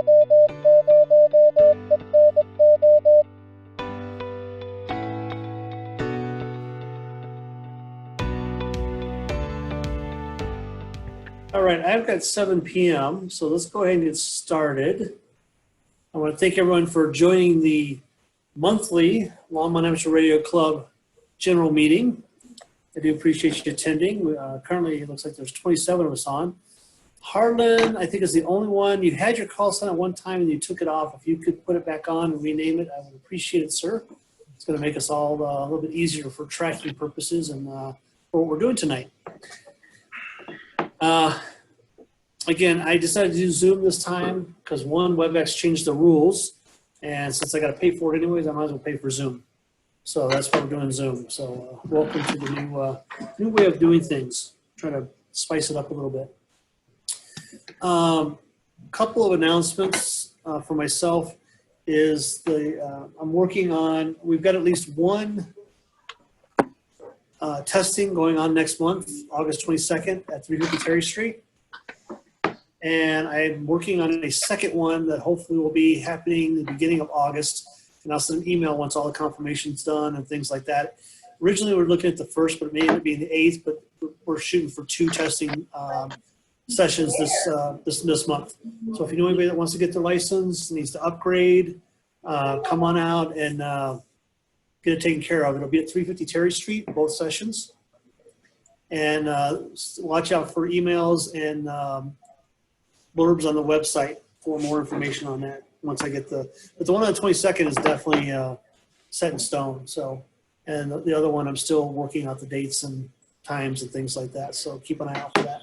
All right, I've got 7 p.m., so let's go ahead and get started. I want to thank everyone for joining the monthly Longmont Amateur Radio Club general meeting. I do appreciate you attending. Currently, it looks like there's 27 of us on. Harlan, I think, is the only one. You had your call sign at one time and you took it off. If you could put it back on and rename it, I would appreciate it, sir. It's going to make us all a little bit easier for tracking purposes and for what we're doing tonight. Again, I decided to do Zoom this time because one, WebEx changed the rules, and since I got to pay for it anyways, I might as well pay for Zoom. So that's why we're doing Zoom. So welcome to the new way of doing things. Trying to spice it up a little bit. Couple of announcements for myself is I'm working on. We've got at least one testing going on next month, August 22nd at 350 Terry Street. And I'm working on a second one that hopefully will be happening at the beginning of August. And I'll send an email once all the confirmation's done and things like that. Originally, we were looking at the 1st, but it may end up being the 8th. But we're shooting for 2 testing sessions this month. So if you know anybody that wants to get their license, needs to upgrade, come on out and get it taken care of. It'll be at 350 Terry Street, both sessions. And watch out for emails and blurbs on the website for more information on that once I get but the one on the 22nd is definitely set in stone. So, and the other one, I'm still working out the dates and times and things like that. So keep an eye out for that.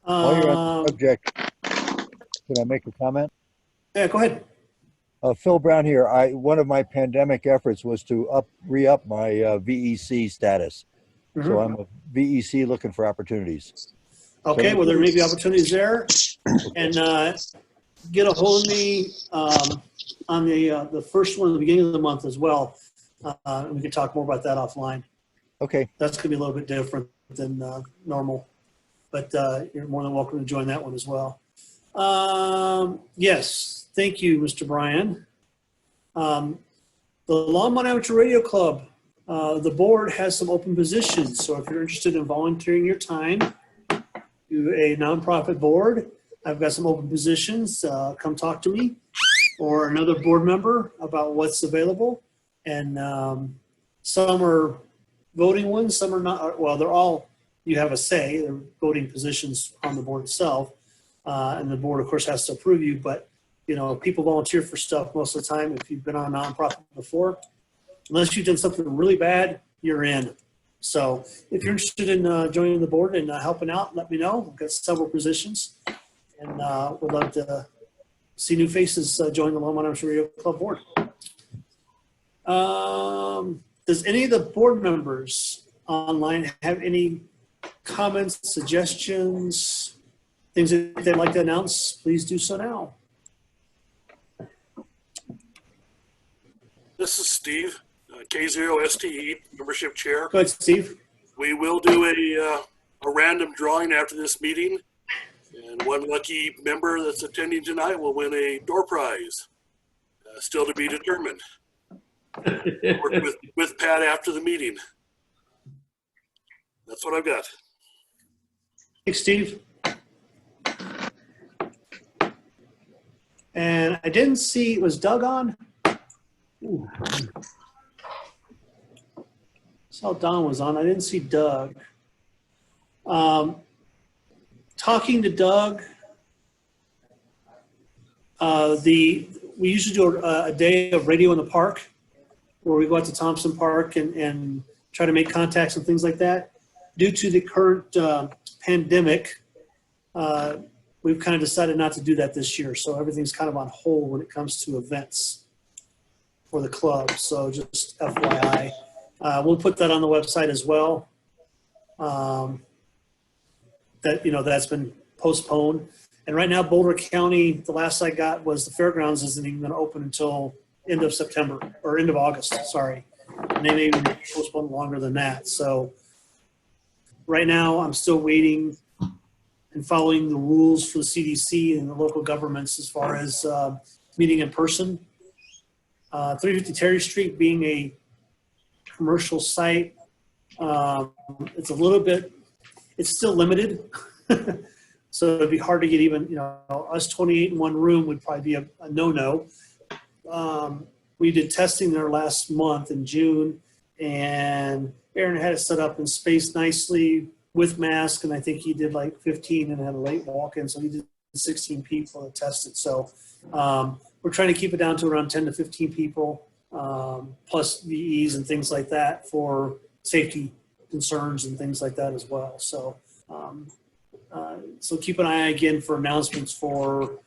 While you're on the subject, can I make a comment? Yeah, go ahead. Phil Brown here. One of my pandemic efforts was to re-up my VEC status. Mm-hmm. So I'm a VEC looking for opportunities. Okay, so, well, there may be opportunities there. And get a hold of me on the first one at the beginning of the month as well. And we can talk more about that offline. Okay. That's going to be a little bit different than normal. But you're more than welcome to join that one as well. Yes, thank you, Mr. Brian. The Longmont Amateur Radio Club, the board has some open positions. So if you're interested in volunteering your time to a nonprofit board, I've got some open positions. Come talk to me or another board member about what's available. And some are voting ones, some are not. Well, they're all, you have a say. They're voting positions on the board itself. And the board, of course, has to approve you. But, you know, people volunteer for stuff most of the time. If you've been on a nonprofit before, unless you've done something really bad, you're in. So if you're interested in joining the board and helping out, let me know. We've got several positions. And we'd love to see new faces join the Longmont Amateur Radio Club board. Does any of the board members online have any comments, suggestions, things that they'd like to announce? Please do so now. This is Steve, K0STE, membership chair. Go ahead, Steve. We will do a random drawing after this meeting, and one lucky member that's attending tonight will win a door prize, still to be determined. Work with Pat after the meeting. That's what I've got. Thanks, Steve. And I didn't see, was Doug on? Ooh. Saw Don was on. I didn't see Doug. Talking to Doug, we usually do a day of radio in the park where we go out to Thompson Park and try to make contacts and things like that. Due to the current pandemic, we've kind of decided not to do that this year. So everything's kind of on hold when it comes to events for the club. So just FYI. We'll put that on the website as well. That's been postponed. And right now, Boulder County, the last I got was the fairgrounds isn't even going to open until end of September or end of August, sorry. And they may even postpone longer than that. So right now, I'm still waiting and following the rules for the CDC and the local governments as far as meeting in person. 350 Terry Street being a commercial site, it's a little bit, it's still limited. So it'd be hard to get even, you know, us 28 in one room would probably be a no-no. We did testing there last month in June, and Aaron had it set up and spaced nicely with mask, and I think he did like 15 and had a late walk-in, so he did 16 people that tested. So we're trying to keep it down to around 10 to 15 people, plus VEs and things like that for safety concerns and things like that as well. So so keep an eye again for announcements for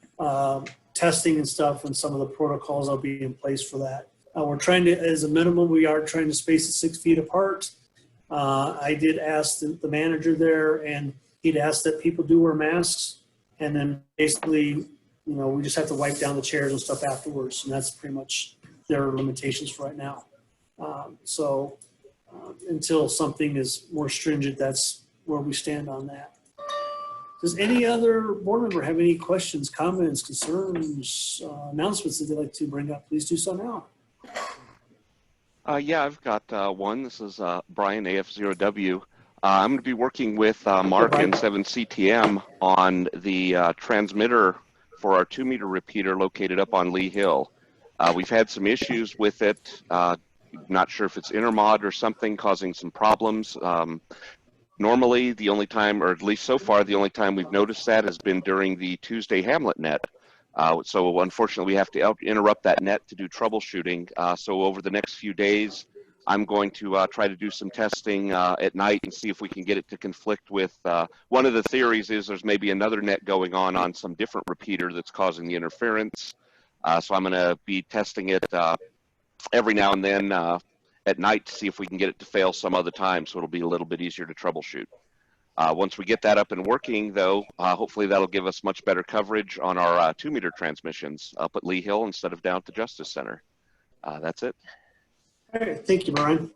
testing and stuff, and some of the protocols that'll be in place for that. We're trying to, as a minimum, we are trying to space it 6 feet apart. I did ask the manager there, and he'd asked that people do wear masks, and then basically, you know, we just have to wipe down the chairs and stuff afterwards, and that's pretty much their limitations for right now. So until something is more stringent, that's where we stand on that. Does any other board member have any questions, comments, concerns, announcements that they'd like to bring up? Please do so now. Yeah, I've got one. This is Brian, AF0W. I'm going to be working with Mark and 7CTM on the transmitter for our 2-meter repeater located up on Lee Hill. We've had some issues with it. Not sure if it's intermod or something causing some problems. Normally, the only time, or at least so far, the only time we've noticed that has been during the Tuesday Hamlet net. So unfortunately, we have to interrupt that net to do troubleshooting. So over the next few days, I'm going to try to do some testing at night and see if we can get it to conflict with, one of the theories is there's maybe another net going on some different repeater that's causing the interference. So I'm going to be testing it every now and then at night to see if we can get it to fail some other time, so it'll be a little bit easier to troubleshoot. Once we get that up and working, though, hopefully that'll give us much better coverage on our 2-meter transmissions up at Lee Hill instead of down at the Justice Center. That's it. All right, thank you, Brian.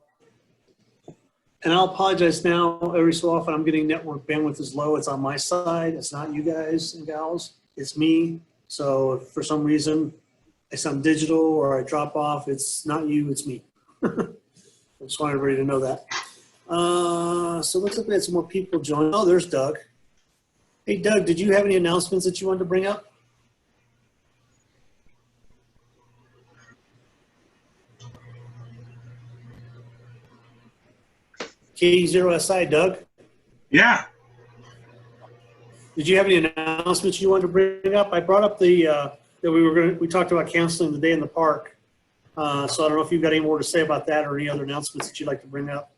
And I'll apologize now. Every so often, I'm getting network bandwidth is low. It's on my side. It's not you guys and gals. It's me. So if for some reason I sound digital or I drop off, it's not you, it's me. I just want everybody to know that. So looks like we had some more people join. Oh, there's Doug. Hey, Doug, did you have any announcements that you wanted to bring up? K0SI, Doug? Yeah. Did you have any announcements you wanted to bring up? I brought up the that we talked about canceling the day in the park. So I don't know if you've got any more to say about that or any other announcements that you'd like to bring up.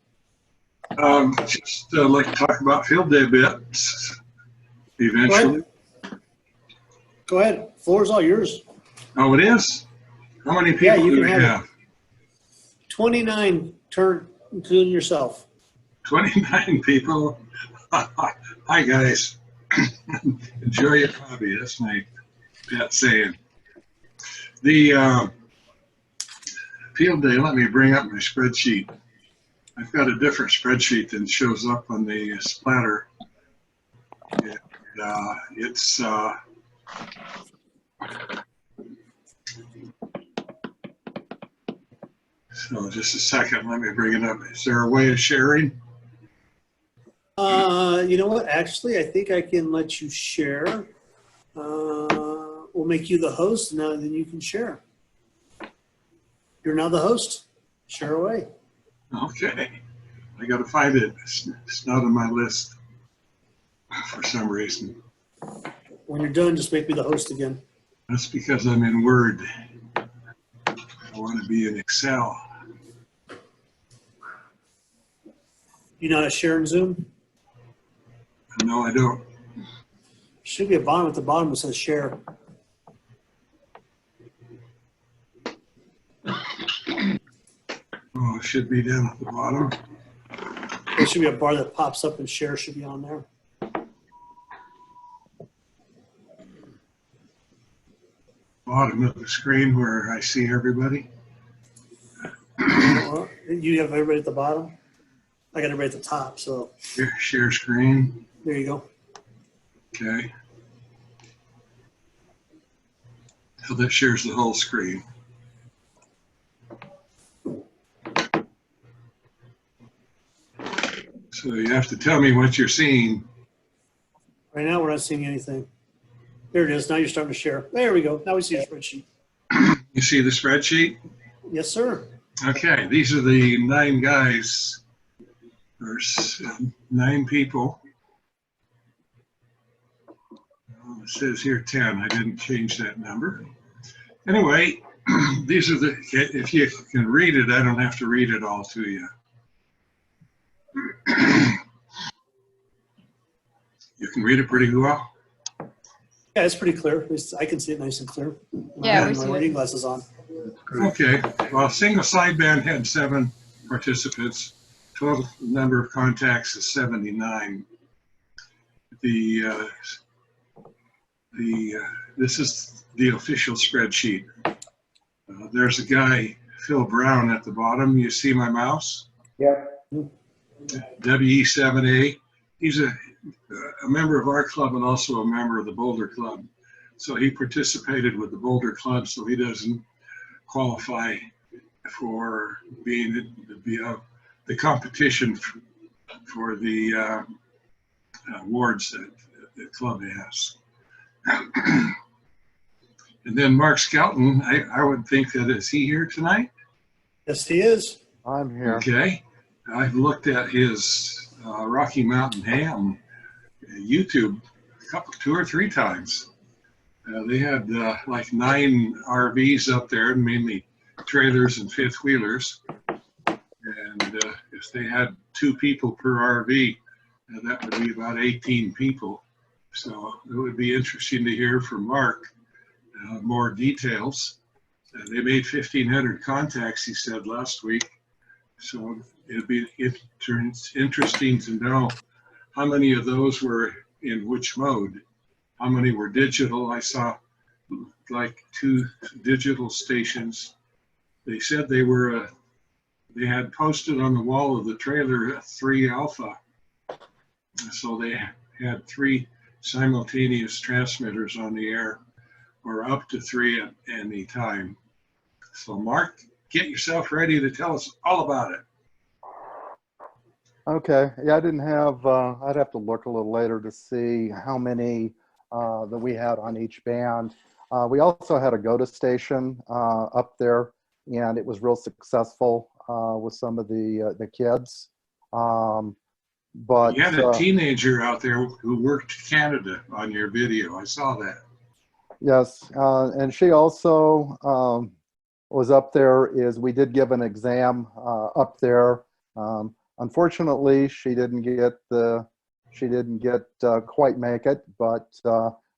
Just like to talk about field day a bit eventually. Go ahead. Floor is all yours. Oh, it is? How many people do we have? 29, including yourself. 29 people. Hi, guys. Enjoy your hobby. That's my pet saying. The field day, let me bring up my spreadsheet. I've got a different spreadsheet than shows up on the splatter. And, it's so just a second, let me bring it up. Is there a way of sharing? You know what? Actually, I think I can let you share. We'll make you the host, and then you can share. You're now the host. Share away. Okay. I got to find it. It's not on my list for some reason. When you're done, just make me the host again. That's because I'm in Word. I want to be in Excel. You know how to share in Zoom? No, I don't. Should be a button at the bottom that says share. Oh, it should be down at the bottom. There should be a bar that pops up and share should be on there. Bottom of the screen where I see everybody. You have everybody at the bottom? I got everybody at the top, so. Share screen. There you go. Okay. So that shares the whole screen. So you have to tell me what you're seeing. Right now, we're not seeing anything. There it is. Now you're starting to share. There we go. Now we see the spreadsheet. You see the spreadsheet? Yes, sir. Okay, these are the 9 guys, or 9 people. It says here 10. I didn't change that number. Anyway, these are the, if you can read it, I don't have to read it all to you. You can read it pretty well? Yeah, it's pretty clear. At least I can see it nice and clear. Yeah, I we have see my it. reading glasses on. Okay, well, single sideband had 7 participants. Total number of contacts is 79. This is the official spreadsheet. There's a guy, Phil Brown, at the bottom. You see my mouse? Yeah. WE7A. He's a member of our club and also a member of the Boulder Club. So he participated with the Boulder Club, so he doesn't qualify for being the competition for the awards that the club has. And then Mark Skelton, I would think that, is he here tonight? Yes, he is. I'm here. Okay. I've looked at his Rocky Mountain Ham YouTube 2 or 3 times. They had like 9 RVs up there, mainly trailers and fifth wheelers. And if they had 2 people per RV, that would be about 18 people. So it would be interesting to hear from Mark more details. They made 1,500 contacts, he said last week. So it'd be interesting to know how many of those were in which mode. How many were digital? I saw like 2 digital stations. They said they were, they had posted on the wall of the trailer 3 alpha. So they had 3 simultaneous transmitters on the air, or up to 3 at any time. So Mark, get yourself ready to tell us all about it. Okay, yeah, I didn't have, I'd have to look a little later to see how many that we had on each band. We also had a GOTA station up there, and it was real successful with some of the kids. But you had a teenager out there who worked Canada on your video. I saw that. Yes, and she also was up there. We did give an exam up there. Unfortunately, she didn't quite make it, but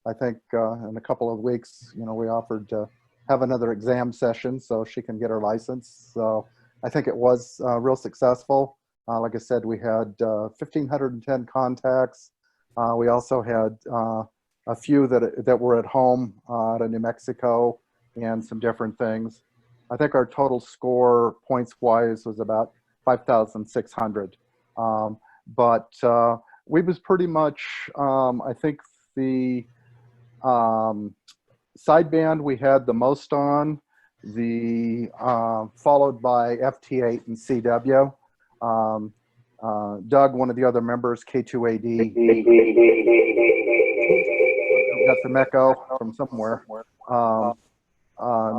I think in a couple of weeks, we offered to have another exam session so she can get her license. So I think it was real successful. Like I said, we had 1,510 contacts. We also had a few that were at home out of New Mexico and some different things. I think our total score points-wise was about 5,600. But we was pretty much, I think the sideband we had the most on, followed by FT8 and CW. Doug, one of the other members, K2AD, got some echo from somewhere,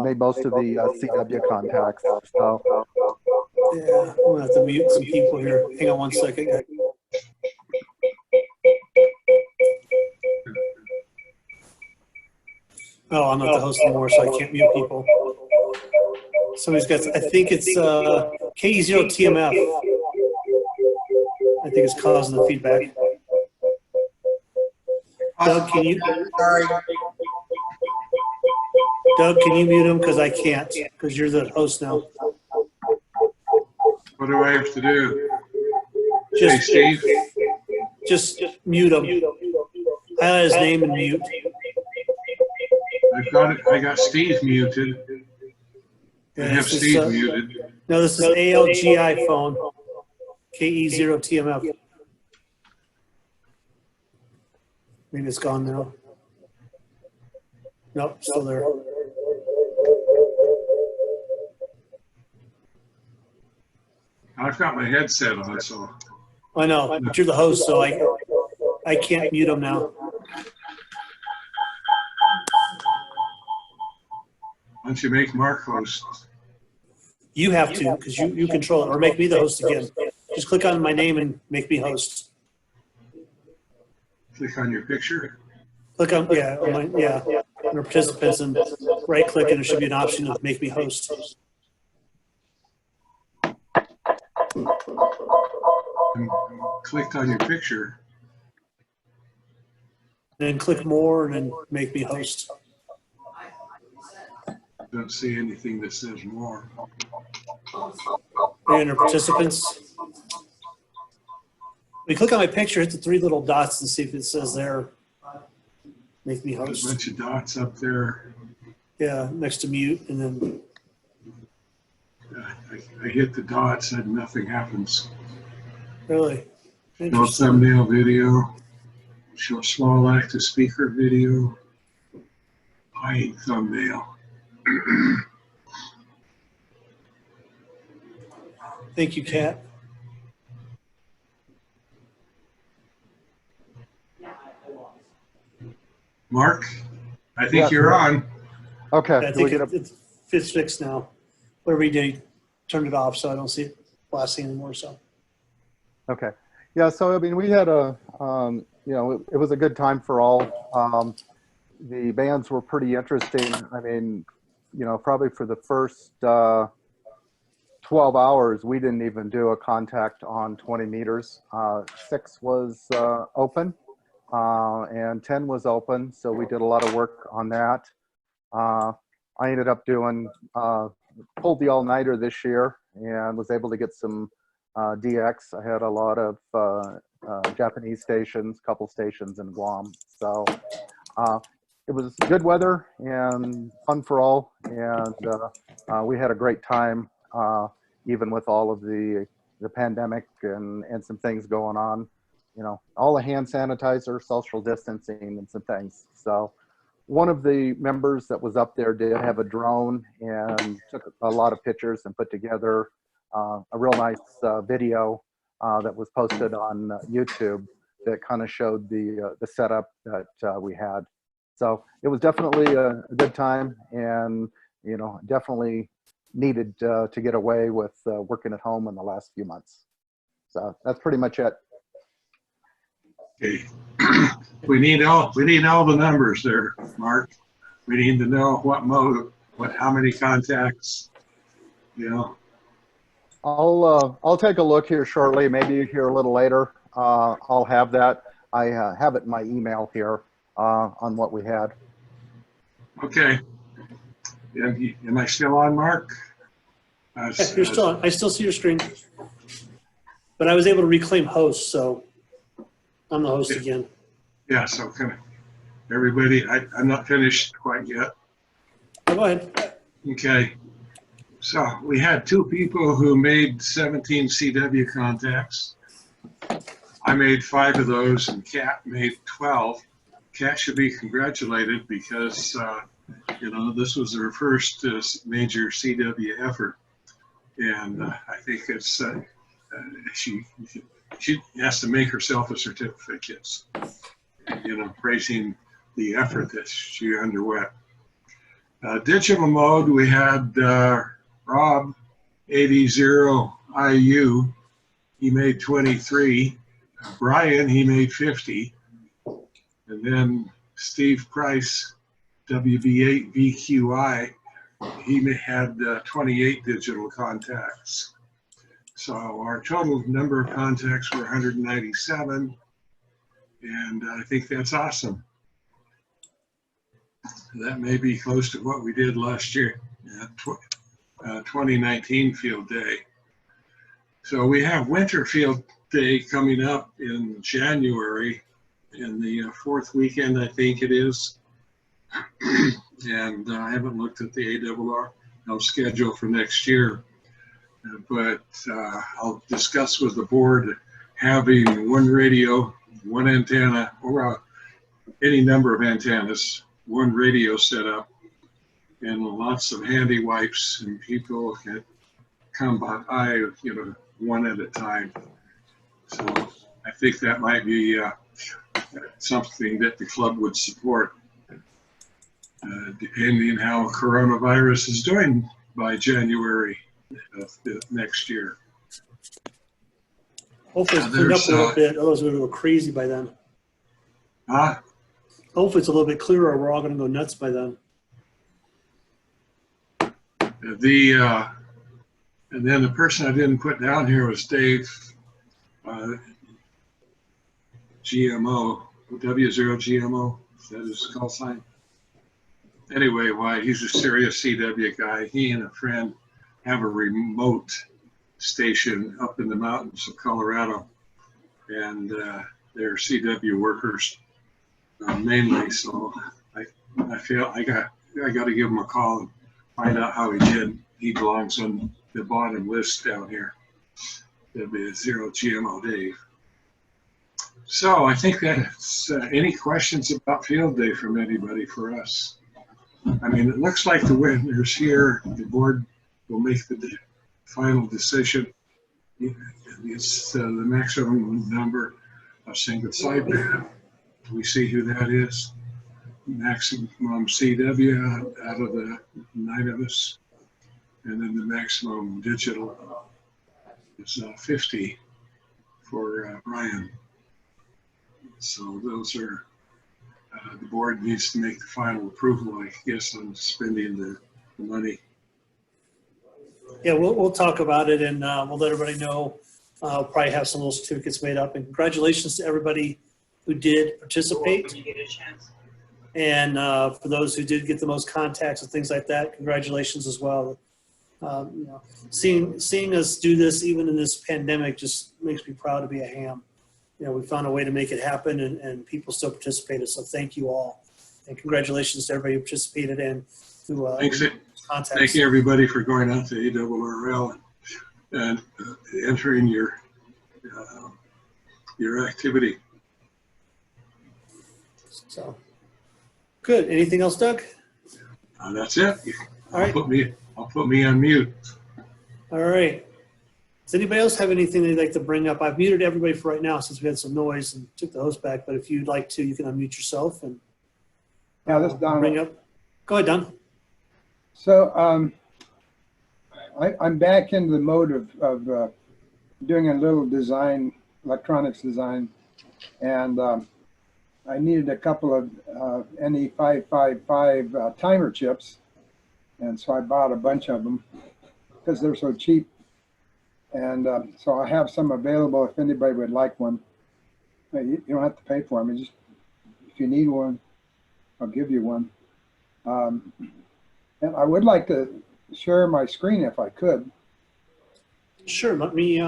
made most of the CW contacts. So. Yeah, I'm gonna have to mute some people here. Hang on one second. Oh, I'm not the host anymore, so I can't mute people. Somebody's got, I think it's K0TMF. I think it's causing the feedback. Doug, can you? Doug, can you mute him? Because I can't, because you're the host now. What do I have to do? Just, hey, Steve? just mute him. Highlight his name and mute. I've got it. I got Steve muted. I Yeah, have Steve muted. No, this is ALGI phone. KE0TMF. Maybe it's gone now. Nope, still there. I've got my headset on, so I know, but you're the host, so I can't mute them now. why don't you make Mark host? You have to, because you control it, or make me the host again. Just click on my name and make me host. Click on your picture. Click on, under participants and right click, and there should be an option of make me host. And click on your picture. Then click more and then make me host. Don't see anything that says more. Right under participants. When you click on my picture, hit the three little dots and see if it says there. Make me There's a host. bunch of dots up there. Yeah, next to mute, and then I hit the dots and nothing happens. really. No Interesting. thumbnail video. Show small active speaker video. Hide thumbnail. Thank you, Kat. Mark, I think Yes, you're Mark. on. Okay. I do we think get a, it's fixed now. Whatever you did, he turned it off, so I don't see it blasting anymore. So okay. Yeah. So I mean, we had a, it was a good time for all. The bands were pretty interesting. I mean, probably for the first 12 hours, we didn't even do a contact on 20 meters. 6 was open, and 10 was open. So we did a lot of work on that. I ended up doing, pulled the all-nighter this year and was able to get some DX. I had a lot of Japanese stations, couple stations in Guam. So it was good weather and fun for all. And we had a great time, even with all of the pandemic and some things going on. All the hand sanitizer, social distancing, and some things. So one of the members that was up there did have a drone and took a lot of pictures and put together a real nice video that was posted on YouTube that kind of showed the setup that we had. So it was definitely a good time, and definitely needed to get away with working at home in the last few months. So that's pretty much it. Okay. We need all the numbers there, Mark. We need to know what mode, how many contacts, I'll take a look here shortly, maybe here a little later. I'll have that. I have it in my email here on what we had. Okay. Am I still on, Mark? yeah, you're still on. I still see your screen, but I was able to reclaim host, so I'm the host again. Yeah, so kind of everybody, I'm not finished quite yet. Oh, go ahead. Okay. So we had 2 people who made 17 CW contacts. I made 5 of those, and Kat made 12. Kat should be congratulated because, this was her first major CW effort. And I think it's, she has to make herself a certificate, praising the effort that she underwent. Digital mode, we had Rob 80IU, he made 23. Brian, he made 50. And then Steve Price, WB8VQI, he had 28 digital contacts. So our total number of contacts were 197, and I think that's awesome. That may be close to what we did last year, 2019 field day. So we have winter field day coming up in January, in the 4th weekend, I think it is. And I haven't looked at the ARRL schedule for next year. But I'll discuss with the board having 1 radio, 1 antenna, or any number of antennas, one radio setup, and lots of handy wipes, and people can come by, you know, one at a time. So I think that might be something that the club would support, depending how coronavirus is doing by January of next year. Hopefully it's cleaned up a little bit, otherwise we're going to go crazy by then. Hopefully it's a little bit clearer. We're all going to go nuts by then. And then the person I didn't put down here was Dave, GMO, W0GMO, is that his call sign? Anyway, why he's a serious CW guy. He and a friend have a remote station up in the mountains of Colorado, and they're CW workers mainly. So I feel I got to give him a call and find out how he did. He belongs on the bottom list down here. That'd be a 0 GMO Dave. So I think that's any questions about field day from anybody for us? I mean, it looks like the winner's here. The board will make the final decision. It's the maximum number of single sideband. We see who that is. Maximum CW out of the 9 of us. And then the maximum digital is 50 for Brian. So those are, the board needs to make the final approval, I guess, on spending the money. Yeah, we'll talk about it, and we'll let everybody know. I'll probably have some little certificates made up. And congratulations to everybody who did participate. And for those who did get the most contacts and things like that, congratulations as well. You know, seeing us do this even in this pandemic just makes me proud to be a ham. You know, we found a way to make it happen, and people still participated. So thank you all, and congratulations to everybody who participated and who contacts. Thank you everybody for going out to ARRL and entering your activity. So good. Anything else, Doug? That's it. All right. I'll put me on mute. All right. Does anybody else have anything they'd like to bring up? I've muted everybody for right now since we had some noise and took the host back. But if you'd like to, you can unmute yourself and this is Don. bring up. Go ahead, Don. So I'm back into the mode of doing a little design, electronics design, and I needed a couple of NE555 timer chips, and so I bought a bunch of them because they're so cheap. And so I have some available if anybody would like one. You don't have to pay for them. Just if you need one, I'll give you one. And I would like to share my screen if I could. Sure. Let me.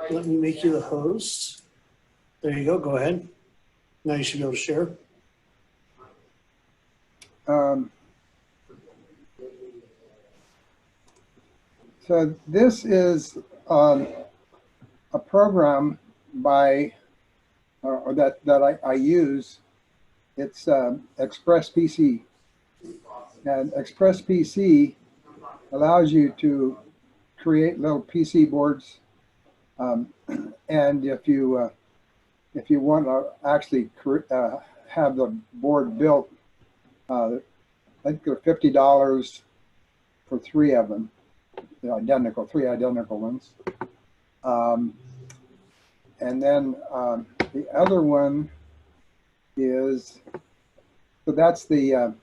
Let me make you the host. There you go. Go ahead. Now you should be able to share. So this is a program by that I use. It's Express PC, and Express PC allows you to create little PC boards, and if you want to actually have the board built, I think they're $50 for 3 of them. They're identical, 3 identical ones. And then the other one is, so that's the,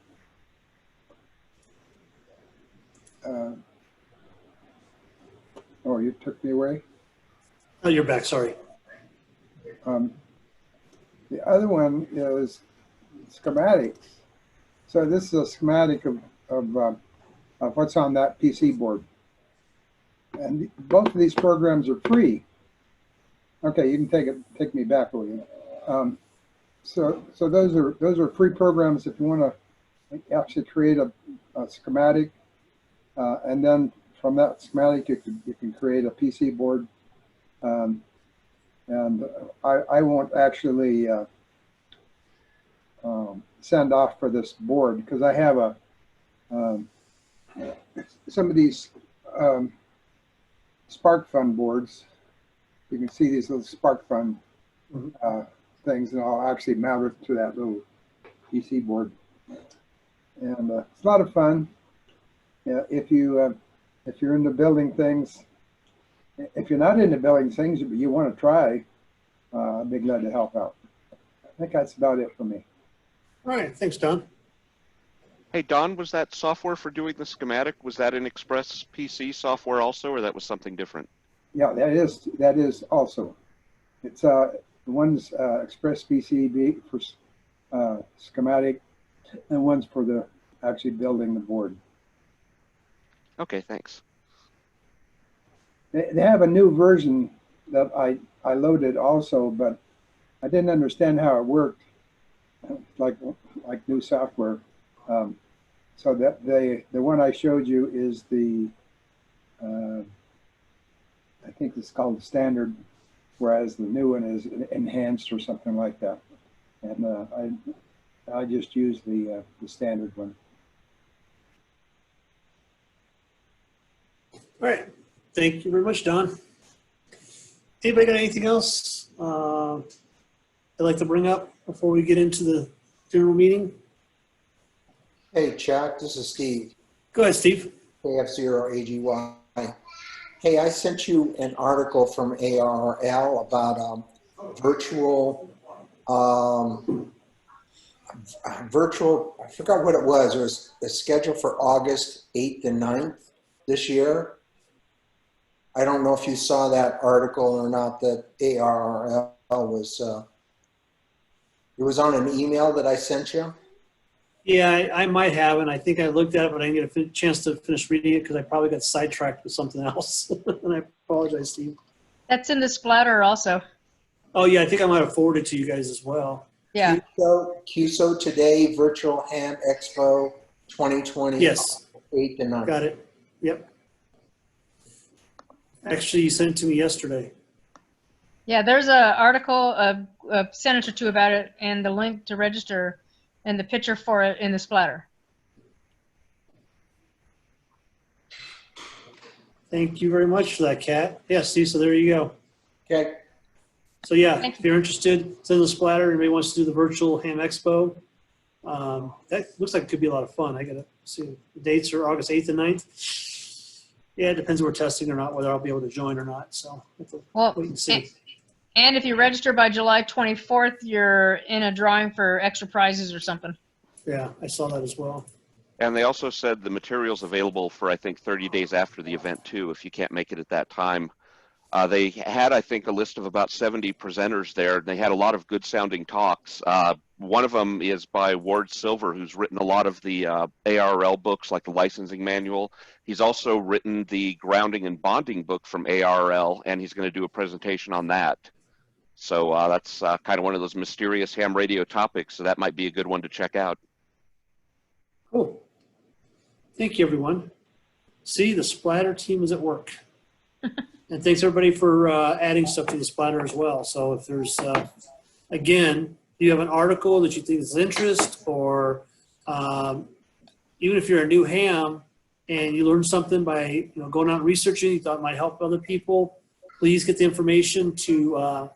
oh, you took me away? Oh, you're back, sorry. The other one is schematics. So this is a schematic of what's on that PC board. And both of these programs are free. Okay, you can take me back, will you? So those are free programs if you want to actually create a schematic, and then from that schematic you can create a PC board. And I won't actually send off for this board because I have some of these Spark Fund boards. You can see these little Spark Fund things, and I'll actually mount it to that little PC board. And it's a lot of fun. Yeah, if you're into building things, if you're not into building things, but you want to try, I'd be glad to help out. I think that's about it for me. All right, thanks, Don. Hey, Don, was that software for doing the schematic, was that an Express PC software also, or that was something different? Yeah, that is also. It's one's Express PCB for schematic, and one's for the actually building the board. Okay, thanks. They have a new version that I loaded also, but I didn't understand how it worked. Like new software. So that the one I showed you is the I think it's called standard, whereas the new one is enhanced or something like that. And I just used the standard one. All right, thank you very much, Don. Anybody got anything else they'd like to bring up before we get into the general meeting? Hey, Chuck, this is Steve, Go ahead, Steve. AF0AGY. Hey, I sent you an article from ARL about virtual, I forgot what it was. It was scheduled for August 8th and 9th this year. I don't know if you saw that article or not that ARL was, it was on an email that I sent you. Yeah, I might have, and I think I looked at it, but I didn't get a chance to finish reading it because I probably got sidetracked with something else. And I apologize, Steve. That's in the splatter also. Oh, yeah, I think I might have forwarded to you guys as well. Yeah. QSO Today Virtual Ham Expo 2020. Yes. 8th and 9th. Got it. Yep. Actually, you sent it to me yesterday. Yeah, there's an article, a sentence or two about it, and the link to register and the picture for it in the splatter. Thank you very much for that, Kat. Yeah, Steve, so there you go. Okay. So yeah, Thank if you're interested, it's in the splatter. Anybody wants to do the virtual ham expo, that looks like it could be a lot of fun. I gotta see, the dates are August 8th and 9th. Yeah, it depends if we're testing or not, whether I'll be able to join or not. So we'll have to Well, wait and see. and if you register by July 24th, you're in a drawing for extra prizes or something. Yeah, I saw that as well. And they also said the material's available for, I think, 30 days after the event, too, if you can't make it at that time. They had, I think, a list of about 70 presenters there. They had a lot of good-sounding talks. One of them is by Ward Silver, who's written a lot of the ARL books, like the licensing manual. He's also written the grounding and bonding book from ARL, and he's going to do a presentation on that. So that's kind of one of those mysterious ham radio topics, so that might be a good one to check out. Cool. Thank you, everyone. See, the splatter team is at work. And thanks, everybody, for adding stuff to the splatter as well. So if there's, again, you have an article that you think is of interest, or even if you're a new ham and you learned something by going out and researching, you thought it might help other people, please get the information to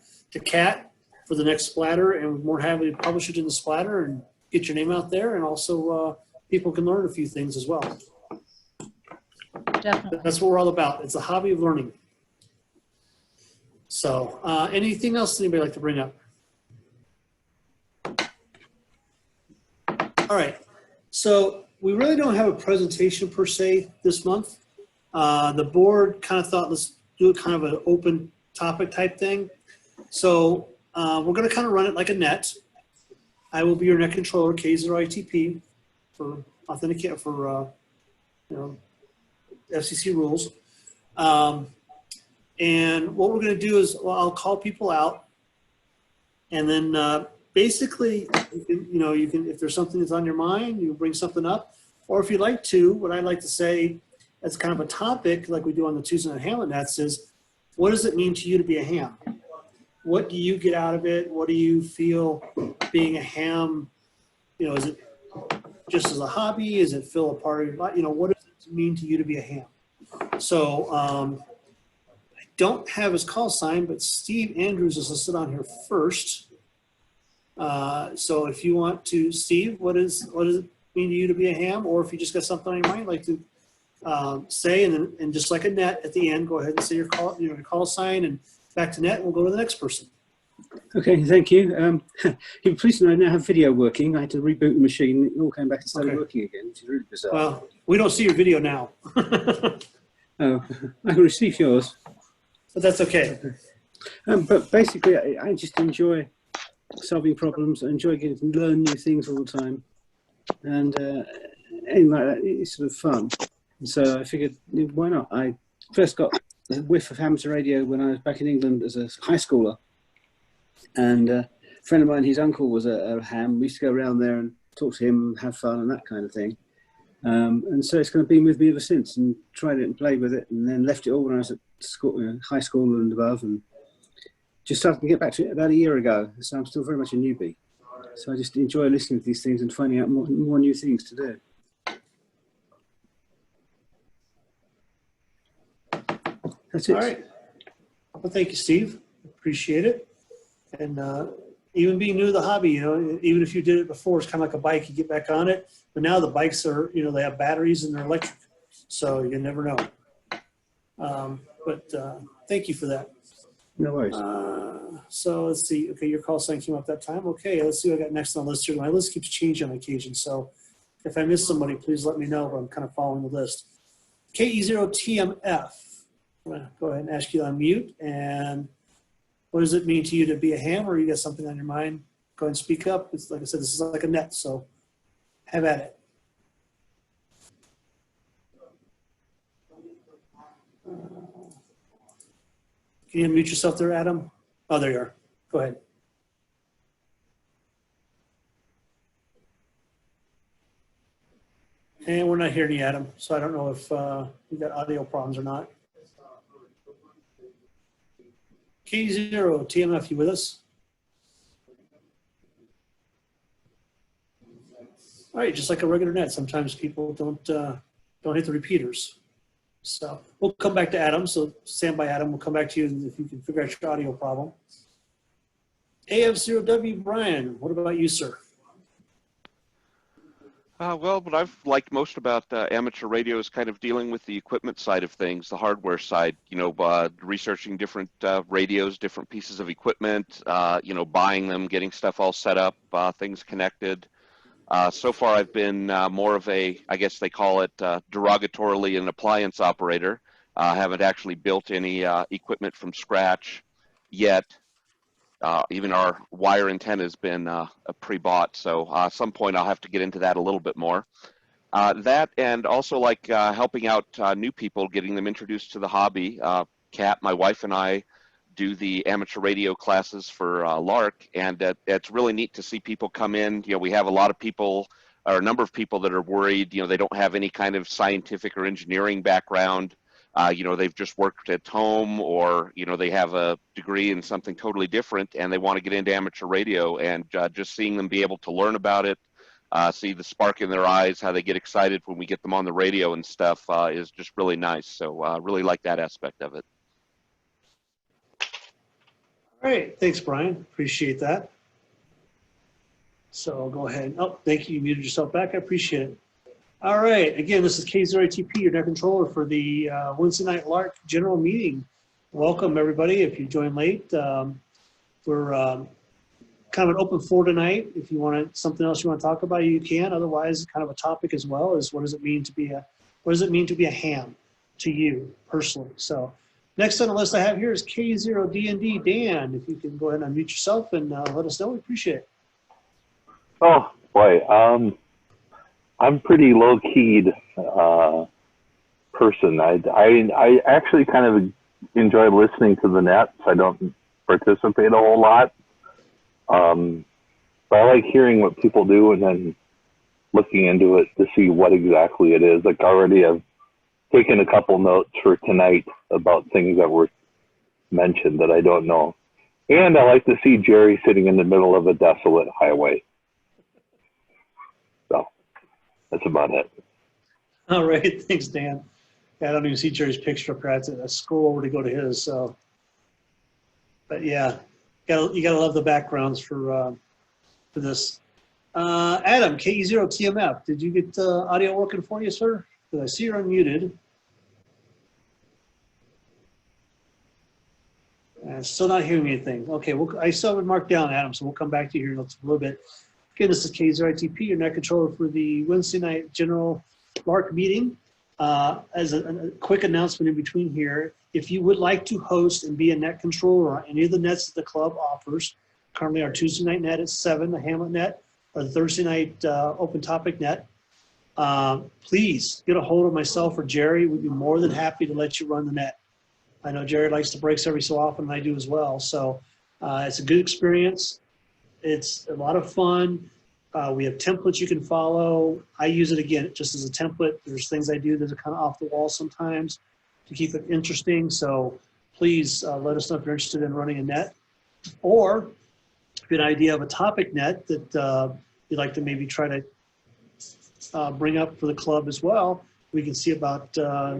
Kat for the next splatter, and we're more than happy to publish it in the splatter and get your name out there, and also people can learn a few things as well. Definitely. That's what we're all about. It's a hobby of learning. So anything else anybody like to bring up? All right. So we really don't have a presentation per se this month. The board kind of thought, let's do it kind of an open topic type thing. So we're going to kind of run it like a net. I will be your net controller, K0ITP, for authenticate for FCC rules. And what we're going to do is, well, I'll call people out, and then basically, you can, if there's something that's on your mind, you bring something up, or if you'd like to, what I'd like to say as kind of a topic, like we do on the Tuesday Night Hamlet Nets, is what does it mean to you to be a ham? what do you get out of it? What do you feel being a ham, is it just as a hobby? Is it feel a part of your life? What does it mean to you to be a ham? So I don't have his call sign, but Steve Andrews is listed on here first. So if you want to, Steve, what does it mean to you to be a ham? Or if you just got something on your mind, like to say, and just like a net at the end, go ahead and say your call sign, and back to net. We'll go to the next person. Okay, thank you. Please know I now have video working. I had to reboot the machine. It all came back and started working again, which is really bizarre. Well, we don't see your video now. Oh, I can receive yours. But that's okay. But basically, I just enjoy solving problems. I enjoy getting to learn new things all the time. And anything like that, it's sort of fun. And so I figured, why not? I first got a whiff of amateur radio when I was back in England as a high schooler. And a friend of mine, his uncle was a ham. We used to go around there and talk to him, have fun and that kind of thing. And so it's kind of been with me ever since, and tried it and played with it, and then left it all when I was at school, high school and above, and just started to get back to it about a year ago. So I'm still very much a newbie. So I just enjoy listening to these things and finding out more new things to do. That's it. All right. Well, thank you, Steve. Appreciate it. And even being new to the hobby, even if you did it before, it's kind of like a bike. You get back on it. But now the bikes are, they have batteries and they're electric. So you never know. But thank you for that. No worries. So let's see. Okay, your call sign came up that time. Okay, let's see what I got next on the list here. My list keeps changing on occasion. So if I miss somebody, please let me know. But I'm kind of following the list. KE0TMF. I'm going to go ahead and ask you to unmute. And what does it mean to you to be a ham, or you got something on your mind? Go ahead and speak up. It's like I said, this is like a net, so have at it. Can you unmute yourself there, Adam? Oh, there you are. Go ahead. And we're not hearing you, Adam, so I don't know if you got audio problems or not. K0 TMF, you with us? All right, just like a regular net, sometimes people don't hit the repeaters. So we'll come back to Adam. So stand by, Adam. We'll come back to you if you can figure out your audio problem. AF0W Brian, what about you, sir? Well, what I've liked most about amateur radio is kind of dealing with the equipment side of things, the hardware side, researching different radios, different pieces of equipment, buying them, getting stuff all set up, things connected. So far, I've been more of a, I guess they call it derogatorily, an appliance operator. I haven't actually built any equipment from scratch yet. Even our wire antenna has been pre-bought, so at some point I'll have to get into that a little bit more. That, and also like helping out new people, getting them introduced to the hobby. Kat, my wife, and I do the amateur radio classes for LARC, and it's really neat to see people come in. We have a lot of people, or a number of people that are worried, they don't have any kind of scientific or engineering background. They've just worked at home, or, they have a degree in something totally different and they want to get into amateur radio, and just seeing them be able to learn about it, see the spark in their eyes, how they get excited when we get them on the radio and stuff is just really nice. So really like that aspect of it. All right, thanks, Brian. Appreciate that. So I'll go ahead. Oh, thank you. You muted yourself back. I appreciate it. All right. Again, this is K0ATP, your net controller for the Wednesday night LARC general meeting. Welcome, everybody. If you joined late, we're kind of an open floor tonight. If you want something else you want to talk about, you can. Otherwise, kind of a topic as well is what does it mean to be a ham to you personally? So next on the list I have here is K0DND. Dan, if you can go ahead and unmute yourself and let us know, we appreciate it. Oh boy. I'm pretty low-keyed person. I actually kind of enjoy listening to the nets. I don't participate a whole lot. But I like hearing what people do and then looking into it to see what exactly it is. Like already I've taken a couple notes for tonight about things that were mentioned that I don't know And I like to see Jerry sitting in the middle of a desolate highway. So that's about it. All right, thanks, Dan. Yeah, I don't even see Jerry's picture up here. I have to scroll over to go to his. So, but yeah, you gotta love the backgrounds for this. Adam, KE0TMF, did you get audio working for you, sir? Because I see you're unmuted. Still not hearing anything. Okay, well, I still have it marked down, Adam, so we'll come back to you here in a little bit. Again, this is KE0ITP, your net controller for the Wednesday night general LARC meeting. As a quick announcement in between here, if you would like to host and be a net controller on any of the nets that the club offers, currently our Tuesday night net at 7, the Hamlet net, or the Thursday night open topic net, please get a hold of myself or Jerry. We'd be more than happy to let you run the net. I know Jerry likes the breaks every so often, and I do as well. So it's a good experience. It's a lot of fun. We have templates you can follow. I use it, again, just as a template. There's things I do that are kind of off the wall sometimes to keep it interesting. So please let us know if you're interested in running a net. Or if you have an idea of a topic net that you'd like to maybe try to bring up for the club as well, we can see about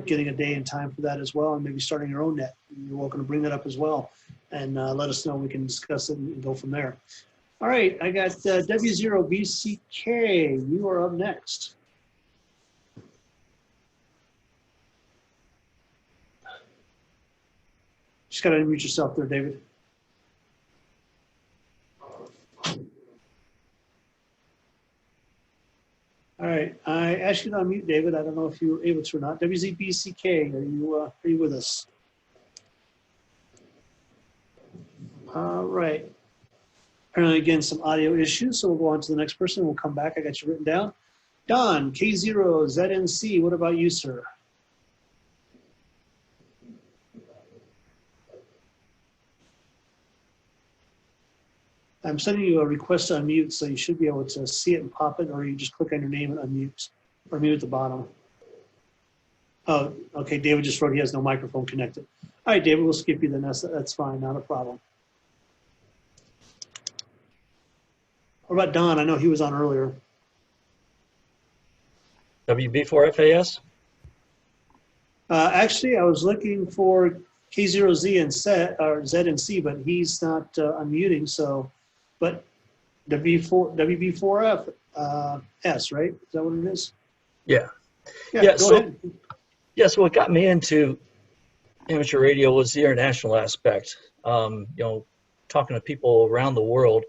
getting a day and time for that as well, and maybe starting your own net. You're welcome to bring that up as well, and let us know. We can discuss it and go from there. All right, I got W0BCK. You are up next. Just got to unmute yourself there, David. All right, I asked you to unmute, David. I don't know if you were able to or not. WZBCK, are you with us? All right. Apparently, again, some audio issues, so we'll go on to the next person. We'll come back. I got you written down. Don, K0ZNC, what about you, sir? I'm sending you a request to unmute, so you should be able to see it and pop it, or you just click on your name and unmute, or mute at the bottom. Oh, okay, David just wrote he has no microphone connected. All right, David, we'll skip you then. That's fine, not a problem. What about Don? I know he was on earlier. WB4FAS? Actually, I was looking for K0Z and Z and C, but he's not unmuting, so, but WB4F S, right? Is that what it is? Yeah. Yeah, go ahead. Yeah, so what got me into amateur radio was the international aspect. You know, talking to people around the world.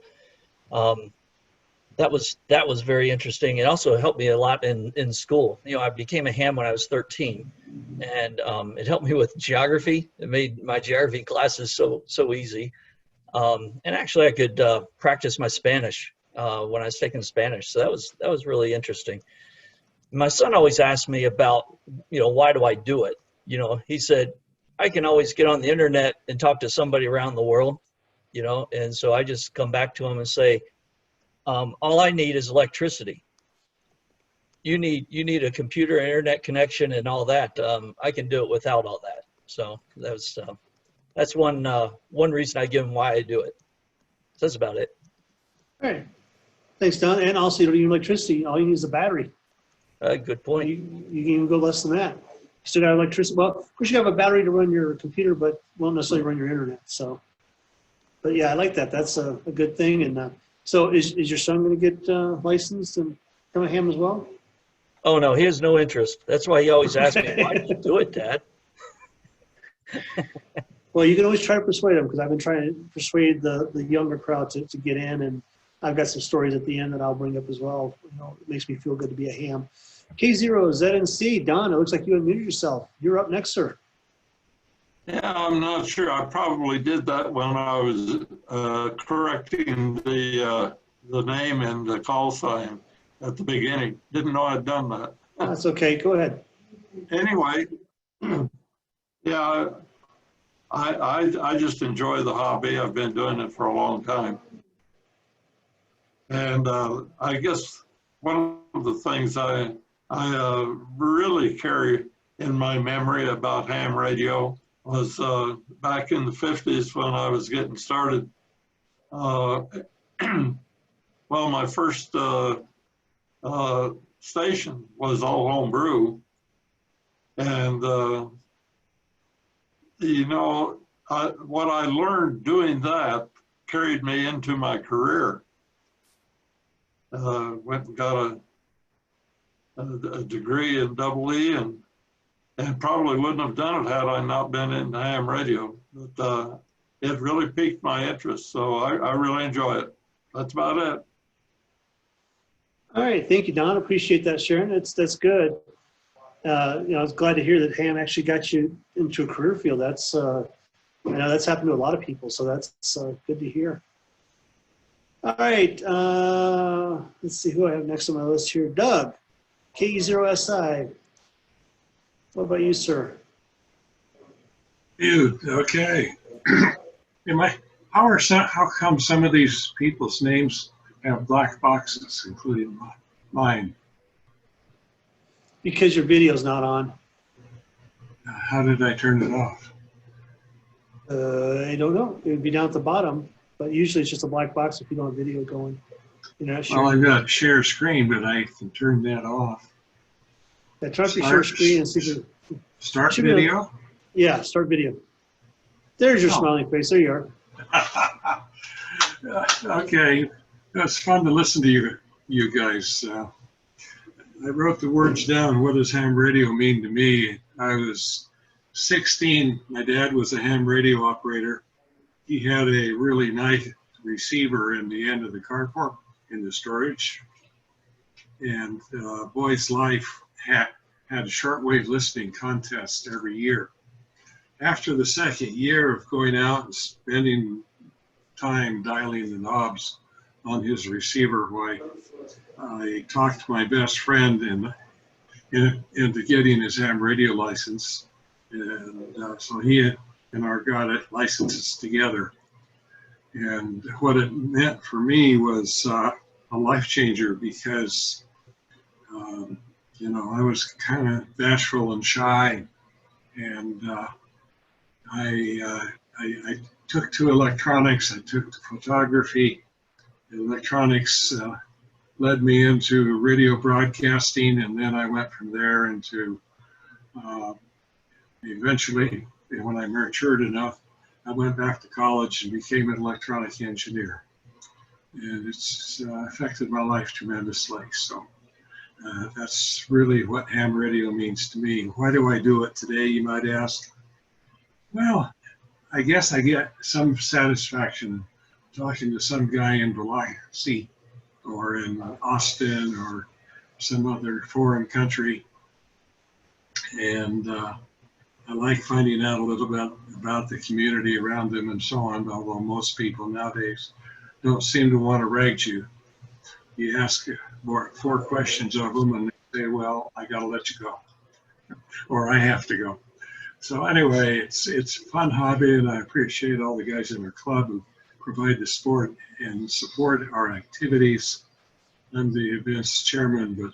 That was very interesting. It also helped me a lot in school. You know, I became a ham when I was 13, and it helped me with geography. It made my geography classes so easy. And actually, I could practice my Spanish when I was taking Spanish. So that was really interesting. My son always asked me about, you know, why do I do it? You know, he said, I can always get on the internet and talk to somebody around the world, you know, and so I just come back to him and say, all I need is electricity. You need a computer, internet connection, and all that. I can do it without all that. So that's one reason I give him why I do it. So that's about it. All right. Thanks, Don. And also, you don't need electricity. All you need is a battery. Good point. You can even go less than that. You still got electricity. Well, of course, you have a battery to run your computer, but won't necessarily run your internet. So, but yeah, I like that. That's a good thing. And so is your son going to get licensed and become a ham as well? Oh, no, he has no interest. That's why he always asks me, why did you do it, Dad? Well, you can always try to persuade him, because I've been trying to persuade the younger crowd to get in, and I've got some stories at the end that I'll bring up as well. You know, it makes me feel good to be a ham. K0ZNC, Don, it looks like you unmuted yourself. You're up next, sir. Yeah, I'm not sure. I probably did that when I was correcting the name and the call sign at the beginning. Didn't know I'd done that. That's okay. Go ahead. Anyway, yeah, I just enjoy the hobby. I've been doing it for a long time. And I guess one of the things I really carry in my memory about ham radio was back in the 50s when I was getting started. Well, my first station was all home brew. And, you know, what I learned doing that carried me into my career. Went and got a degree in EE and probably wouldn't have done it had I not been in ham radio. But it really piqued my interest, so I really enjoy it. That's about it. All right, thank you, Don. Appreciate that, Sharon. That's good. You know, I was glad to hear that ham actually got you into a career field. That's I know that's happened to a lot of people, so that's good to hear. All right, let's see who I have next on my list here. Doug, KE0SI. What about you, sir? You, okay. How come some of these people's names have black boxes, including mine? Because your video's not on. How did I turn it off? I don't know. It would be down at the bottom, but usually it's just a black box if you don't have video going. You're not sure. Well, I've got share screen, but I can turn that off. Yeah, try to share screen and see if you start video. Yeah, start video. There's your smiling face. There you are. Okay, that's fun to listen to you guys. I wrote the words down. What does ham radio mean to me? I was 16. My dad was a ham radio operator. He had a really nice receiver in the end of the carport in the storage. And Boy's Life had a shortwave listening contest every year. After the second year of going out and spending time dialing the knobs on his receiver, I talked to my best friend into getting his ham radio license. And so he and I got it licenses together. And what it meant for me was a life changer because, you know, I was kind of bashful and shy. And I took to electronics, I took to photography. Electronics led me into radio broadcasting, and then I went from there into eventually, when I matured enough, I went back to college and became an electronic engineer. And it's affected my life tremendously. So that's really what ham radio means to me. Why do I do it today, you might ask? Well, I guess I get some satisfaction talking to some guy in Biloxi or in Austin or some other foreign country. And I like finding out a little bit about the community around them and so on, although most people nowadays don't seem to want to rag you. You ask 4 questions of them and they say, well, I got to let you go, or I have to go. So anyway, it's a fun hobby, and I appreciate all the guys in our club who provide the support and support our activities. I'm the events chairman, but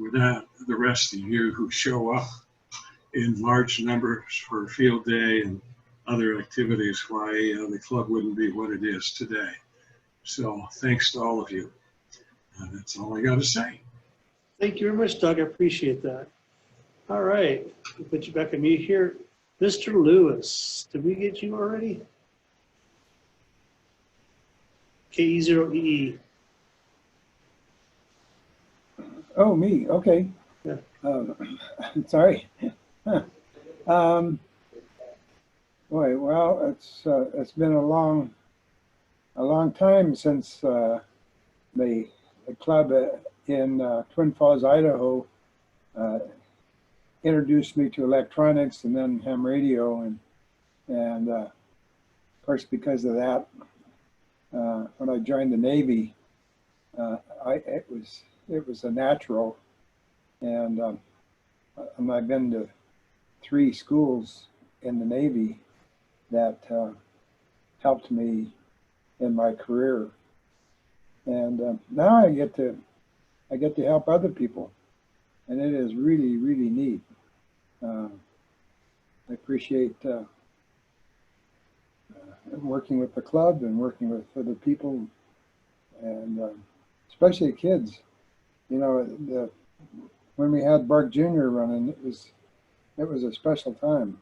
without the rest of you who show up in large numbers for field day and other activities, why the club wouldn't be what it is today. So thanks to all of you. That's all I got to say. Thank you very much, Doug. I appreciate that. All right, we'll put you back on mute here. Mr. Lewis, did we get you already? KE0EE. Oh, me, okay. Yeah. Sorry. Huh. Boy, well, it's been a long time since the club in Twin Falls, Idaho, introduced me to electronics and then ham radio, and of course because of that, when I joined the Navy, it was a natural, and I've been to 3 schools in the Navy that helped me in my career, and now I get to help other people, and it is really, really neat. I appreciate working with the club and working with other people, and especially kids. You know, when we had Bart Jr. running, it was a special time.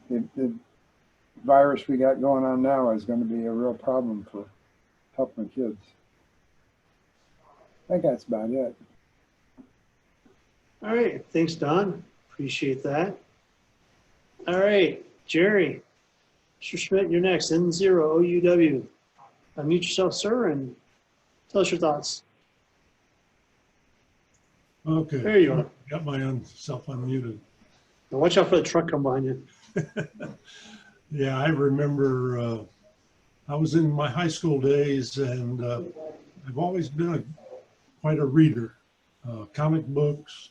The virus we got going on now is going to be a real problem for helping kids. I think that's about it. All right. Thanks, Don. Appreciate that. All right, Jerry. Mr. Schmidt, you're next. N0OUW. Unmute yourself, sir, and tell us your thoughts. Okay. There you are. Got my own self unmuted. Now watch out for the truck come behind you. Yeah, I remember I was in my high school days, and I've always been quite a reader. Comic books,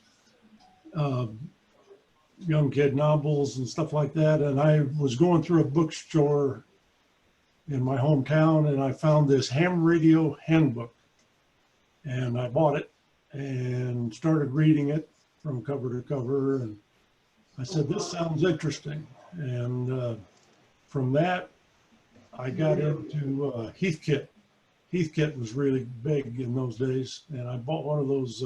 young kid novels and stuff like that. And I was going through a bookstore in my hometown, and I found this ham radio handbook, and I bought it and started reading it from cover to cover. And I said, this sounds interesting. And from that, I got into Heathkit. Heathkit was really big in those days, and I bought one of those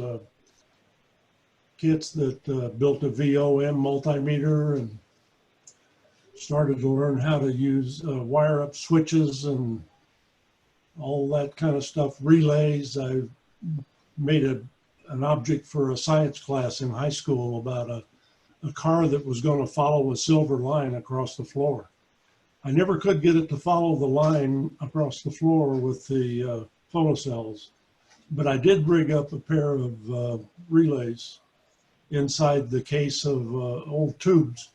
kits that built a VOM multimeter and started to learn how to use wire up switches and all that kind of stuff, relays. I made an object for a science class in high school about a car that was going to follow a silver line across the floor. I never could get it to follow the line across the floor with the photocells, but I did rig up a pair of relays inside the case of old tubes,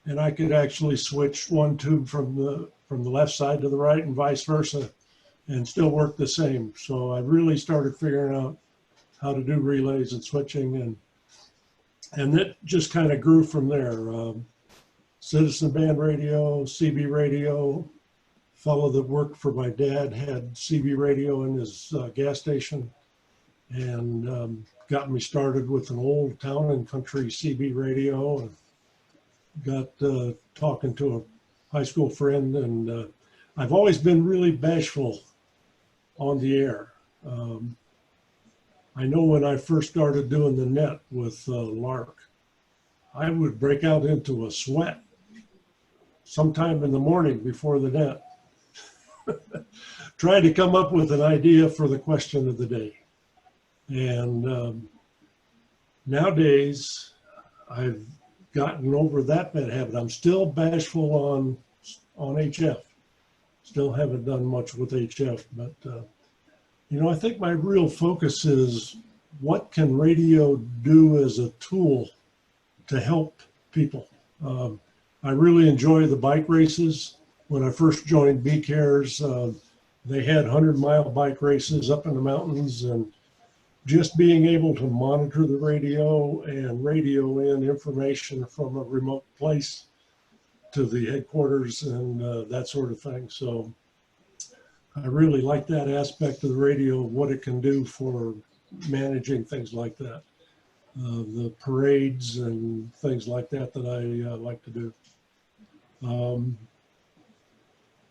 and I could actually switch one tube from the left side to the right and vice versa, and still work the same. So I really started figuring out how to do relays and switching, and it just kind of grew from there. Citizen band radio, CB radio. Fellow that worked for my dad had CB radio in his gas station, and got me started with an old town and country CB radio, and got talking to a high school friend. And I've always been really bashful on the air. I know when I first started doing the net with LARC, I would break out into a sweat sometime in the morning before the net, trying to come up with an idea for the question of the day. And nowadays, I've gotten over that bad habit. I'm still bashful on HF. Still haven't done much with HF, but you know, I think my real focus is what can radio do as a tool to help people. I really enjoy the bike races. When I first joined Bee Cares, they had 100-mile bike races up in the mountains, and just being able to monitor the radio and radio in information from a remote place to the headquarters and that sort of thing. So I really like that aspect of the radio, what it can do for managing things like that. The parades and things like that I like to do.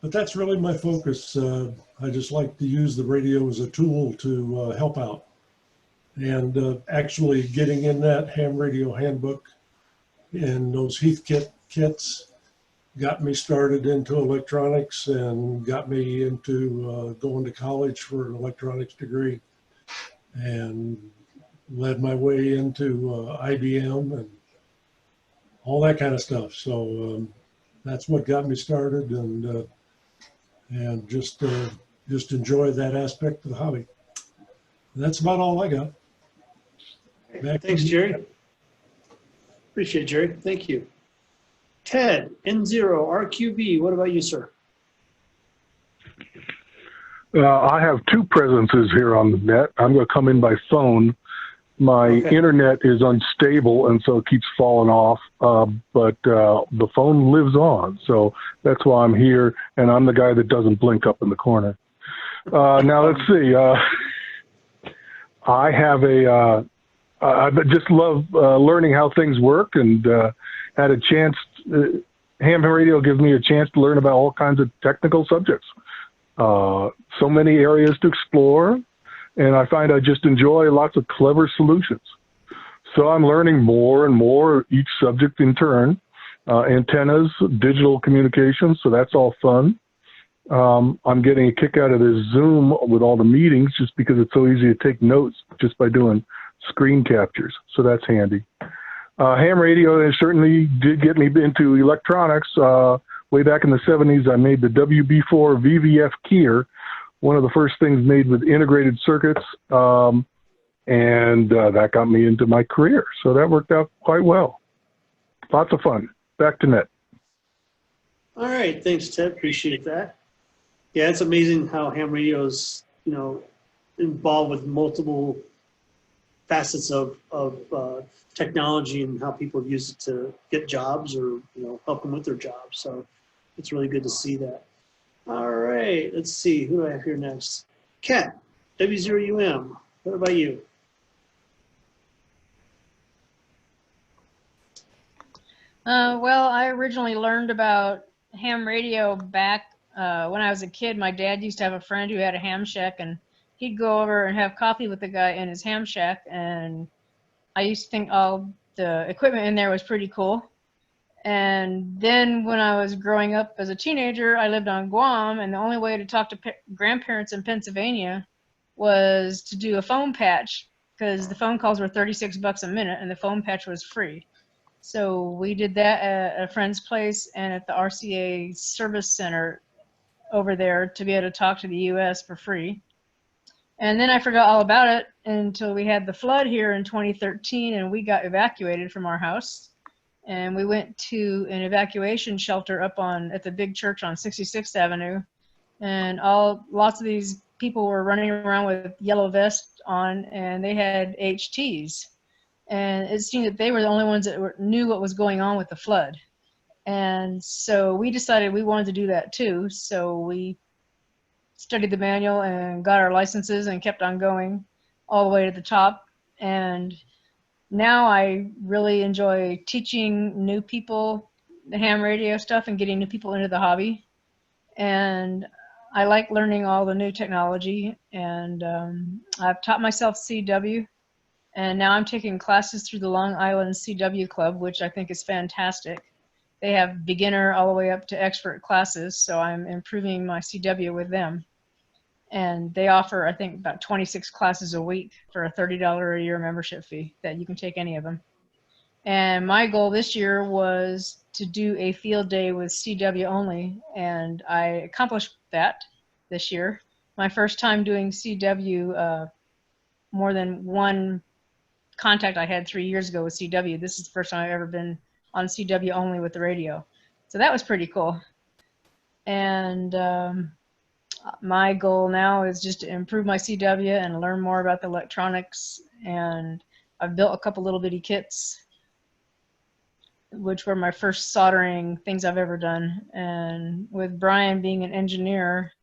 But that's really my focus. I just like to use the radio as a tool to help out. And actually getting in that ham radio handbook and those Heathkit kits got me started into electronics and got me into going to college for an electronics degree, and led my way into IBM and all that kind of stuff. So that's what got me started, and just enjoy that aspect of the hobby. And that's about all I got. Thanks, Jerry. Appreciate it, Jerry. Thank you. Ted, N0RQB, what about you, sir? I have two presences here on the net. I'm going to come in by phone. My internet is unstable, and so it keeps falling off, but the phone lives on, so that's why I'm here, and I'm the guy that doesn't blink up in the corner. Now, let's see. I have a I just love learning how things work, and had a chance. Ham radio gives me a chance to learn about all kinds of technical subjects. So many areas to explore, and I find I just enjoy lots of clever solutions. So I'm learning more and more each subject in turn. Antennas, digital communications, so that's all fun. I'm getting a kick out of this Zoom with all the meetings just because it's so easy to take notes just by doing screen captures. So that's handy. Ham radio certainly did get me into electronics. Way back in the 70s, I made the WB4 VVF keyer, one of the first things made with integrated circuits, and that got me into my career. So that worked out quite well. Lots of fun. Back to net. All right, thanks, Ted. Appreciate that. Yeah, it's amazing how ham radio is, involved with multiple facets of technology and how people use it to get jobs or help them with their jobs. So it's really good to see that. All right, let's see who do I have here next. Kat, W0UM. What about you? Well, I originally learned about ham radio back when I was a kid. My dad used to have a friend who had a ham shack, and he'd go over and have coffee with the guy in his ham shack, and I used to think all the equipment in there was pretty cool. And then when I was growing up as a teenager, I lived on Guam, and the only way to talk to grandparents in Pennsylvania was to do a phone patch, because the phone calls were $36 a minute, and the phone patch was free. So we did that at a friend's place and at the RCA Service Center over there to be able to talk to the U.S. for free. And then I forgot all about it until we had the flood here in 2013, and we got evacuated from our house. And we went to an evacuation shelter up at the big church on 66th Avenue. And lots of these people were running around with yellow vests on, and they had HTs. And it seemed that they were the only ones that knew what was going on with the flood. And so we decided we wanted to do that too. So we studied the manual and got our licenses and kept on going all the way to the top. And now I really enjoy teaching new people the ham radio stuff and getting new people into the hobby. And I like learning all the new technology. And I've taught myself CW. And now I'm taking classes through the Long Island CW Club, which I think is fantastic. They have beginner all the way up to expert classes, so I'm improving my CW with them. And they offer, I think, about 26 classes a week for a $30 a year membership fee that you can take any of them. And my goal this year was to do a field day with CW only, and I accomplished that this year. My first time doing CW, more than one contact I had 3 years ago with CW. This is the first time I've ever been on CW only with the radio. So that was pretty cool. And my goal now is just to improve my CW and learn more about the electronics. And I've built a couple little bitty kits, which were my first soldering things I've ever done. And with Brian being an engineer,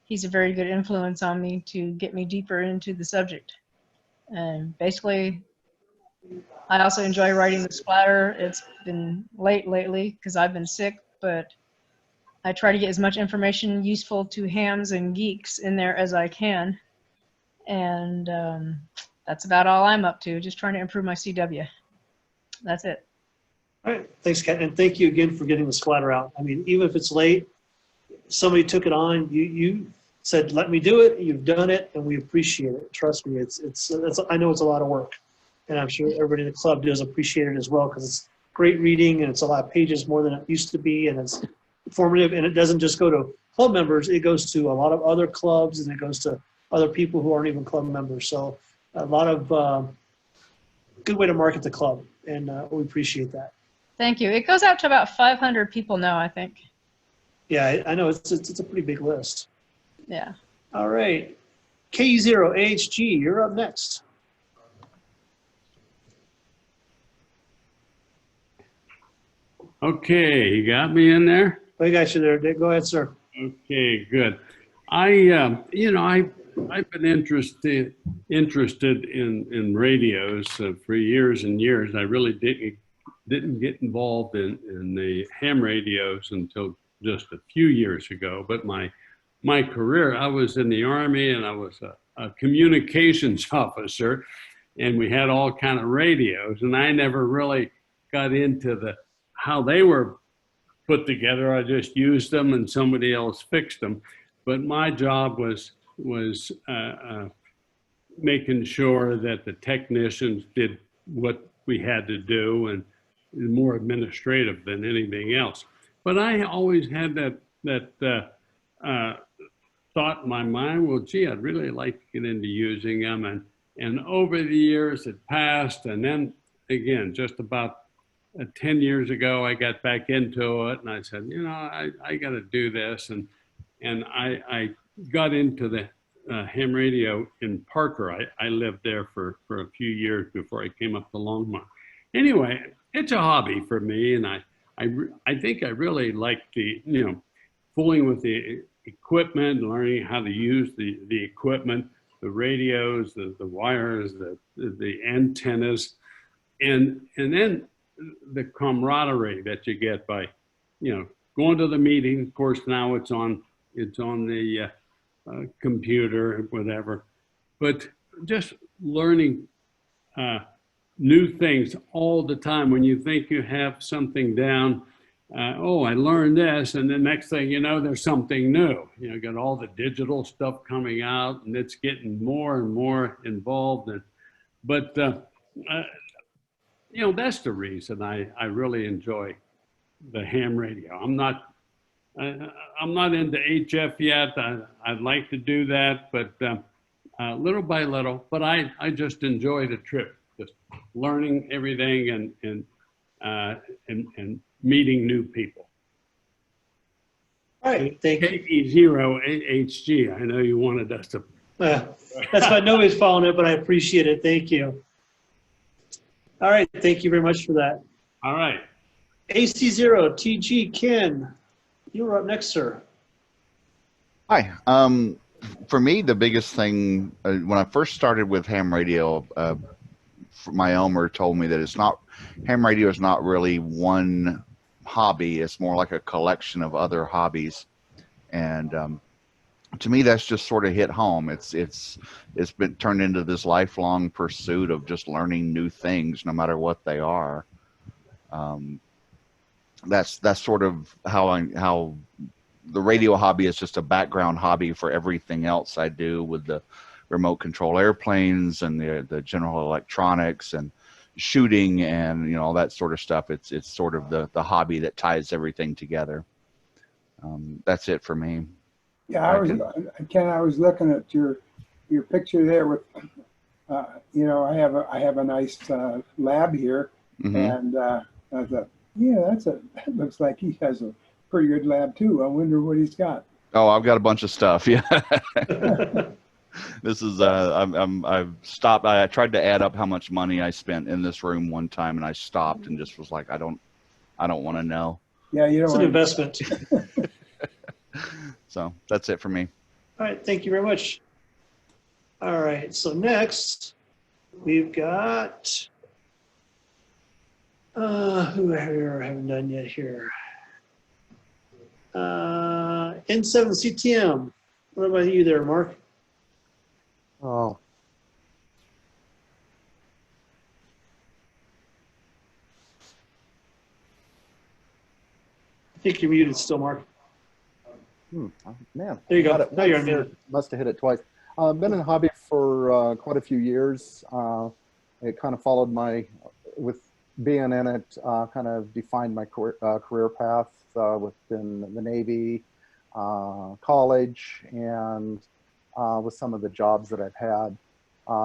he's a very good influence on me to get me deeper into the subject. And basically, I also enjoy writing the splatter. It's been late lately because I've been sick, but I try to get as much information useful to hams and geeks in there as I can. And that's about all I'm up to, just trying to improve my CW. That's it. All right, thanks, Kat, and thank you again for getting the splatter out. I mean, even if it's late, somebody took it on. You said, "Let me do it." You've done it, and we appreciate it. Trust me, it's I know it's a lot of work, and I'm sure everybody in the club does appreciate it as well because it's great reading and it's a lot of pages more than it used to be, and it's informative. And it doesn't just go to club members; it goes to a lot of other clubs, and it goes to other people who aren't even club members. So, a lot of good way to market the club, and we appreciate that. Thank you. It goes out to about 500 people now, I think. Yeah, I know it's a pretty big list. Yeah. All right, K0AHG, you're up next. Okay, you got me in there? I got you there, Dick. Go ahead, sir. Okay, good. I I've been interested in radios for years and years. I really didn't get involved in the ham radios until just a few years ago. But my career, I was in the Army and I was a communications officer, and we had all kind of radios, and I never really got into how they were put together. I just used them and somebody else fixed them. But my job was making sure that the technicians did what we had to do, and more administrative than anything else. But I always had that thought in my mind, well, gee, I'd really like to get into using them. And over the years it passed, and then again, just about 10 years ago, I got back into it, and I said, you know, I got to do this, and I got into the ham radio in Parker. I lived there for a few years before I came up to Longmont. Anyway, it's a hobby for me, and I think I really like fooling with the equipment, learning how to use the equipment, the radios, the wires, the antennas, and then the camaraderie that you get by, going to the meeting. Of course, now it's on the computer, whatever, but just learning new things all the time. When you think you have something down, oh, I learned this, and the next thing you know, there's something new. Got all the digital stuff coming out, and it's getting more and more involved. But that's the reason I really enjoy the ham radio. I'm not into HF yet. I'd like to do that, but little by little. But I just enjoy the trip, just learning everything and meeting new people. All right, thank you. KE0HG. I know you wanted us to. That's why nobody's following it, but I appreciate it. Thank you. All right, thank you very much for that. All right. AC0TG Ken, you're up next, sir. Hi. For me, the biggest thing when I first started with ham radio, my Elmer told me that ham radio is not really one hobby. It's more like a collection of other hobbies, and to me, that's just sort of hit home. It's been turned into this lifelong pursuit of just learning new things, no matter what they are. That's sort of how the radio hobby is just a background hobby for everything else I do with the remote control airplanes and the general electronics and shooting and all that sort of stuff. It's sort of the hobby that ties everything together. That's it for me. Yeah, I was looking at your picture there with, I have a nice lab here, Mm-hmm. and I thought, yeah, that looks like he has a pretty good lab too. I wonder what he's got. Oh, I've got a bunch of stuff. Yeah. This is I've stopped. I tried to add up how much money I spent in this room one time, and I stopped and just was like, I don't want to know. Yeah, it's an investment. So that's it for me. All right, thank you very much. All right, so next we've got who I haven't done yet here. N7CTM. What about you there, Mark? Oh. I think you're muted still, Mark. Man. There you go. Now you're unmuted. Must have hit it twice. I've been in the hobby for quite a few years. It kind of followed with being in it, kind of defined my career path within the Navy, college, and with some of the jobs that I've had.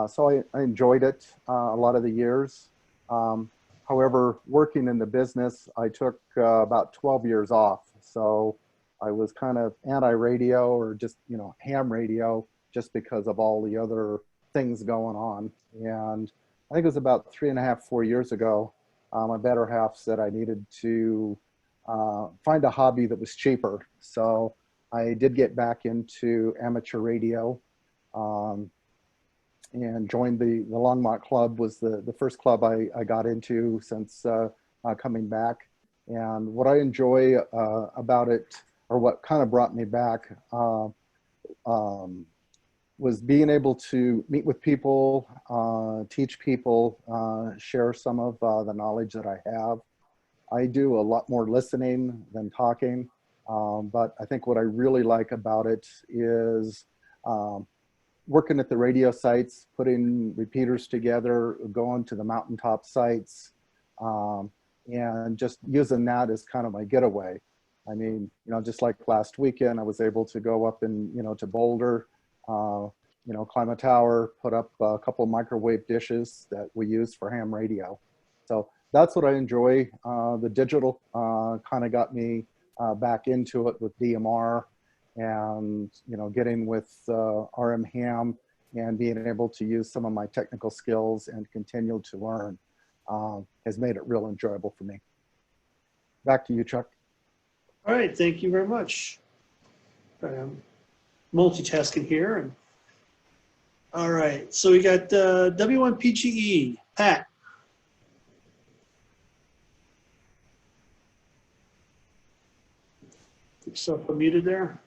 So I enjoyed it a lot of the years. However, working in the business, I took about 12 years off. So I was kind of anti-radio or just, ham radio just because of all the other things going on. And I think it was about 3.5, 4 years ago, my better half said I needed to find a hobby that was cheaper. So I did get back into amateur radio, and joined the Longmont Club. Was the first club I got into since coming back. And what I enjoy about it, or what kind of brought me back, was being able to meet with people, teach people, share some of the knowledge that I have. I do a lot more listening than talking, but I think what I really like about it is working at the radio sites, putting repeaters together, going to the mountaintop sites, and just using that as kind of my getaway. I mean, you know, just like last weekend, I was able to go up and, you know, to Boulder, you know, climb a tower, put up a couple of microwave dishes that we use for ham radio. So that's what I enjoy. The digital kind of got me back into it with DMR, and, you know, getting with RM ham and being able to use some of my technical skills and continue to learn has made it real enjoyable for me. Back to you, Chuck. All right, thank you very much. Multitasking here. And all right, so we got W1PGE, Pat. Keep yourself unmuted there.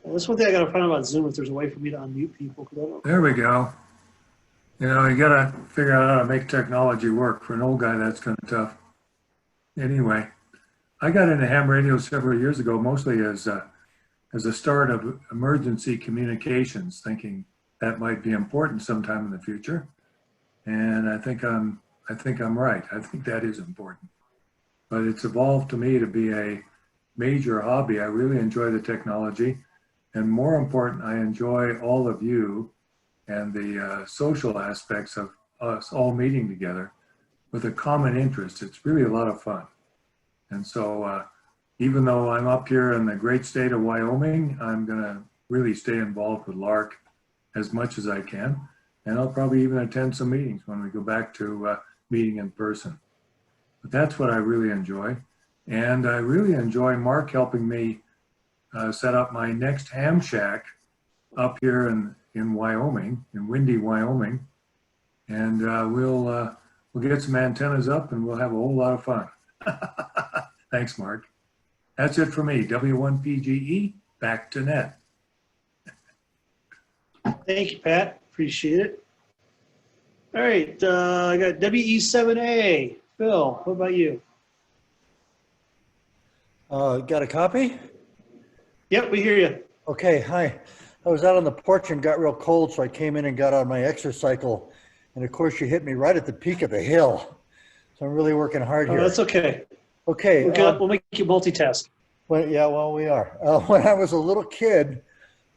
That's one thing I got to find out about Zoom, if there's a way for me to unmute people. There we go. You know, you got to figure out how to make technology work. For an old guy, that's kind of tough. Anyway, I got into ham radio several years ago, mostly as a start of emergency communications, thinking that might be important sometime in the future. And I think I'm right. I think that is important. But it's evolved to me to be a major hobby. I really enjoy the technology. And more important, I enjoy all of you and the social aspects of us all meeting together with a common interest. It's really a lot of fun. And so even though I'm up here in the great state of Wyoming, I'm going to really stay involved with LARC as much as I can. And I'll probably even attend some meetings when we go back to meeting in person. But that's what I really enjoy. And I really enjoy Mark helping me set up my next ham shack up here in Wyoming, in windy Wyoming. And we'll get some antennas up and we'll have a whole lot of fun. Thanks, Mark. That's it for me. W1PGE, back to net. Thank you, Pat. Appreciate it. All right, I got WE7A. Phil, what about you? Got a copy? Yep, we hear you. Okay, hi. I was out on the porch and got real cold, so I came in and got on my exercycle. And of course, you hit me right at the peak of the hill. So I'm really working hard here. Oh, that's okay. Okay. We'll make you multitask. Yeah, well, we are. When I was a little kid,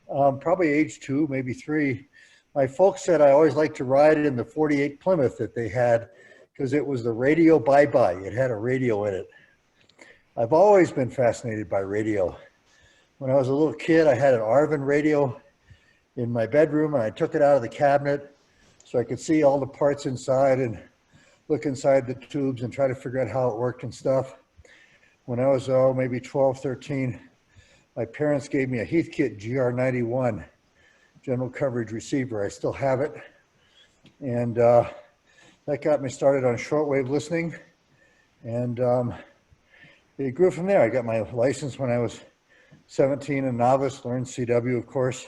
probably age 2, maybe 3, my folks said I always liked to ride in the 48 Plymouth that they had because it was the radio bye-bye. It had a radio in it. I've always been fascinated by radio. When I was a little kid, I had an Arvin radio in my bedroom, and I took it out of the cabinet so I could see all the parts inside and look inside the tubes and try to figure out how it worked and stuff. When I was maybe 12, 13, my parents gave me a Heathkit GR91 general coverage receiver. I still have it. And that got me started on shortwave listening. And it grew from there. I got my license when I was 17, a novice, learned CW, of course.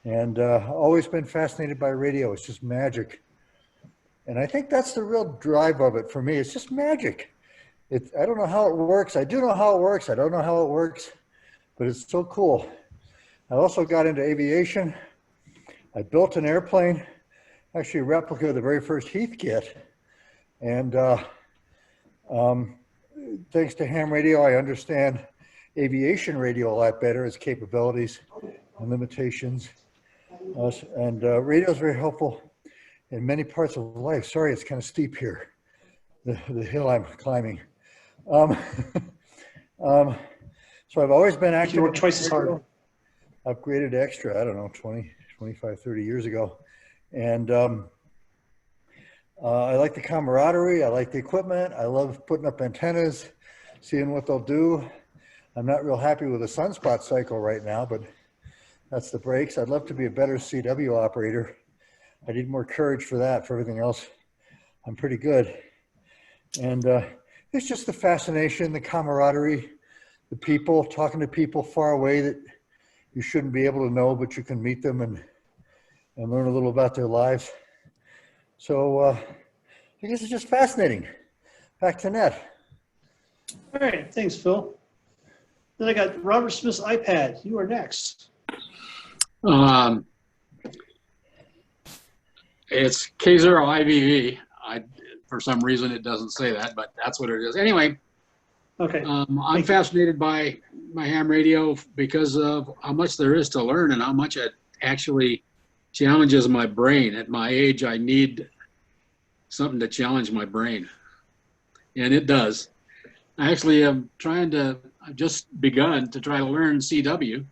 And always been fascinated by radio. It's just magic. And I think that's the real drive of it for me. It's just magic. I don't know how it works. I do know how it works. I don't know how it works, but it's so cool. I also got into aviation. I built an airplane, actually a replica of the very first Heathkit. And thanks to ham radio, I understand aviation radio a lot better, its capabilities and limitations. And radio is very helpful in many parts of life. Sorry, it's kind of steep here, the hill I'm climbing. So I've always been active. You work twice as hard. Upgraded to extra, I don't know, 20, 25, 30 years ago. And I like the camaraderie. I like the equipment. I love putting up antennas, seeing what they'll do. I'm not real happy with the sunspot cycle right now, but That's the brakes. I'd love to be a better CW operator. I need more courage for that. For everything else, I'm pretty good. And it's just the fascination, the camaraderie, the people, talking to people far away that you shouldn't be able to know, but you can meet them and learn a little about their lives. So I guess it's just fascinating. Back to Net. All right, thanks, Phil. Then I got Robert Smith's iPad. You are next. It's K0IVV. For some reason, it doesn't say that, but that's what it is. Anyway, okay. I'm fascinated by my ham radio because of how much there is to learn and how much it actually challenges my brain. At my age, I need something to challenge my brain, and it does. I actually am I've just begun to try to learn CW.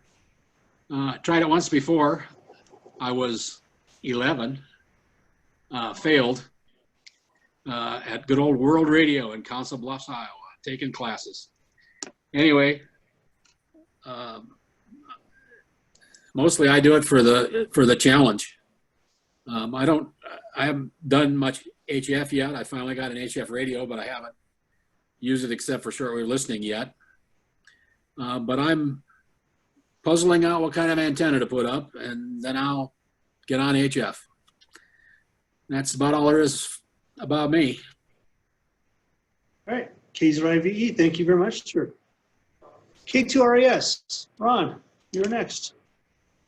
Tried it once before. I was 11, failed at good old World Radio in Council Bluffs, Iowa, taking classes. Anyway, mostly I do it for the challenge. I haven't done much HF yet. I finally got an HF radio, but I haven't used it except for shortwave listening yet. But I'm puzzling out what kind of antenna to put up, and then I'll get on HF. That's about all there is about me. All right, K0IVE, thank you very much, sir. K2RAS, Ron, you're next.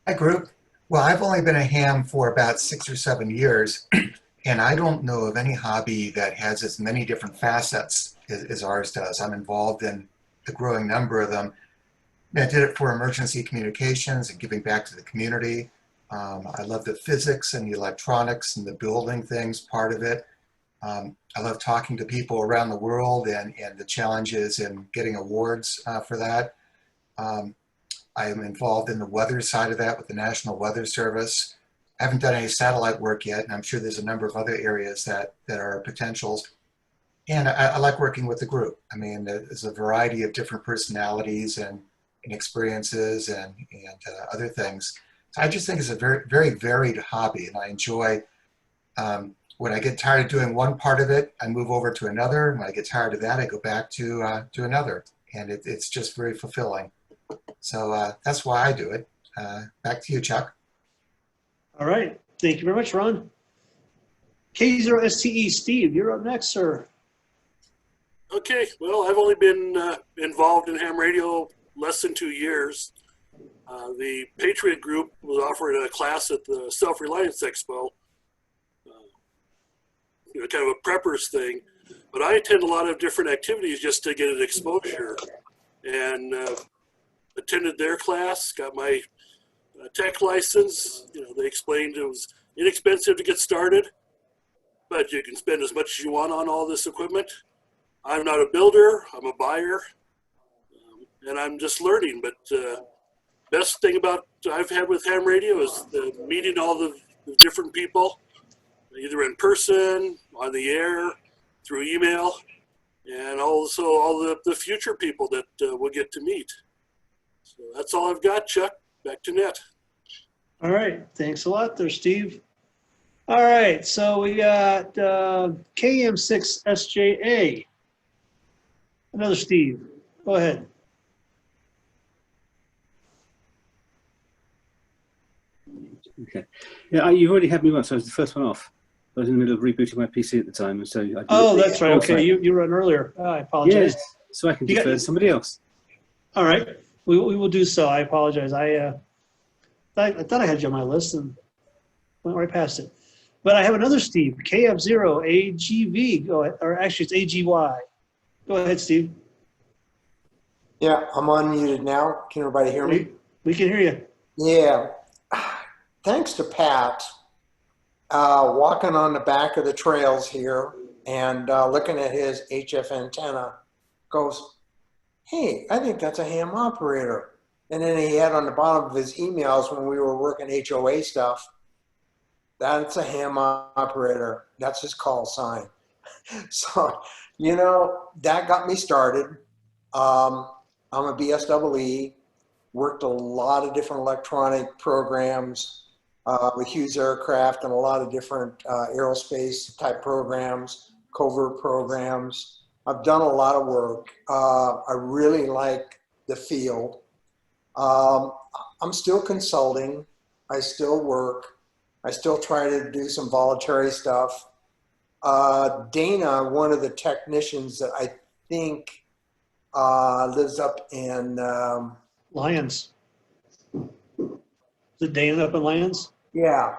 Hi, group. Well, I've only been a ham for about 6 or 7 years, and I don't know of any hobby that has as many different facets as ours does. I'm involved in a growing number of them. I did it for emergency communications and giving back to the community. I love the physics and the electronics and the building things part of it. I love talking to people around the world and the challenges in getting awards for that. I am involved in the weather side of that with the National Weather Service. I haven't done any satellite work yet, and I'm sure there's a number of other areas that are potentials. And I like working with the group. I mean, there's a variety of different personalities and experiences and other things. So I just think it's a very, very varied hobby, and I enjoy, when I get tired of doing one part of it, I move over to another. And when I get tired of that, I go back to another. And it's just very fulfilling. So that's why I do it. Back to you, Chuck. All right, thank you very much, Ron. K0STE, Steve, you're up next, sir. Okay, well, I've only been involved in ham radio less than 2 years. The Patriot Group was offered a class at the Self-Reliance Expo, kind of a preppers thing, but I attend a lot of different activities just to get an exposure, and attended their class, got my tech license. They explained it was inexpensive to get started, but you can spend as much as you want on all this equipment. I'm not a builder, I'm a buyer, and I'm just learning. But best thing about I've had with ham radio is meeting all the different people, either in person, on the air, through email, and also all the future people that we'll get to meet. So that's all I've got, Chuck. Back to Net. All right, thanks a lot there, Steve. All right, so we got KM6SJA. Another Steve. Go ahead. Okay. Yeah, you've already had me once. I was the first one off. I was in the middle of rebooting my PC at the time, and so I That's right. Okay, you run earlier. I apologize. Yes, so I can defer to somebody else. All right, we will do so. I apologize. I thought I had you on my list and went right past it. But I have another Steve, KF0AGV. Go ahead, or actually it's AGY. Go ahead, Steve. Yeah, I'm unmuted now. Can everybody hear me? We can hear you. Yeah. Thanks to Pat, walking on the back of the trails here and looking at his HF antenna, goes, hey, I think that's a ham operator. And then he had on the bottom of his emails when we were working HOA stuff, that's a ham operator. That's his call sign. So, that got me started. I'm a BSEE. worked a lot of different electronic programs with Hughes Aircraft and a lot of different aerospace type programs, covert programs. I've done a lot of work. I really like the field. I'm still consulting. I still work. I still try to do some voluntary stuff. Dana, one of the technicians that I think lives up in Lyons. Is it Dana up in Lyons? Yeah.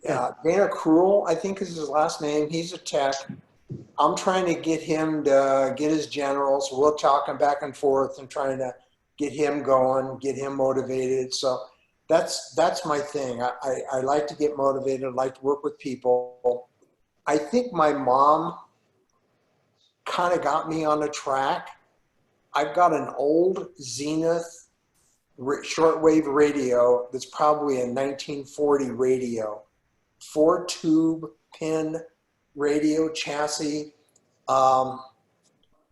Dana Cruel, I think is his last name. He's a tech. I'm trying to get him to get his generals. We're talking back and forth and trying to get him going, get him motivated. So that's my thing. I like to get motivated. I like to work with people. I think my mom kind of got me on the track. I've got an old Zenith shortwave radio that's probably a 1940 radio, 4-tube pin radio chassis.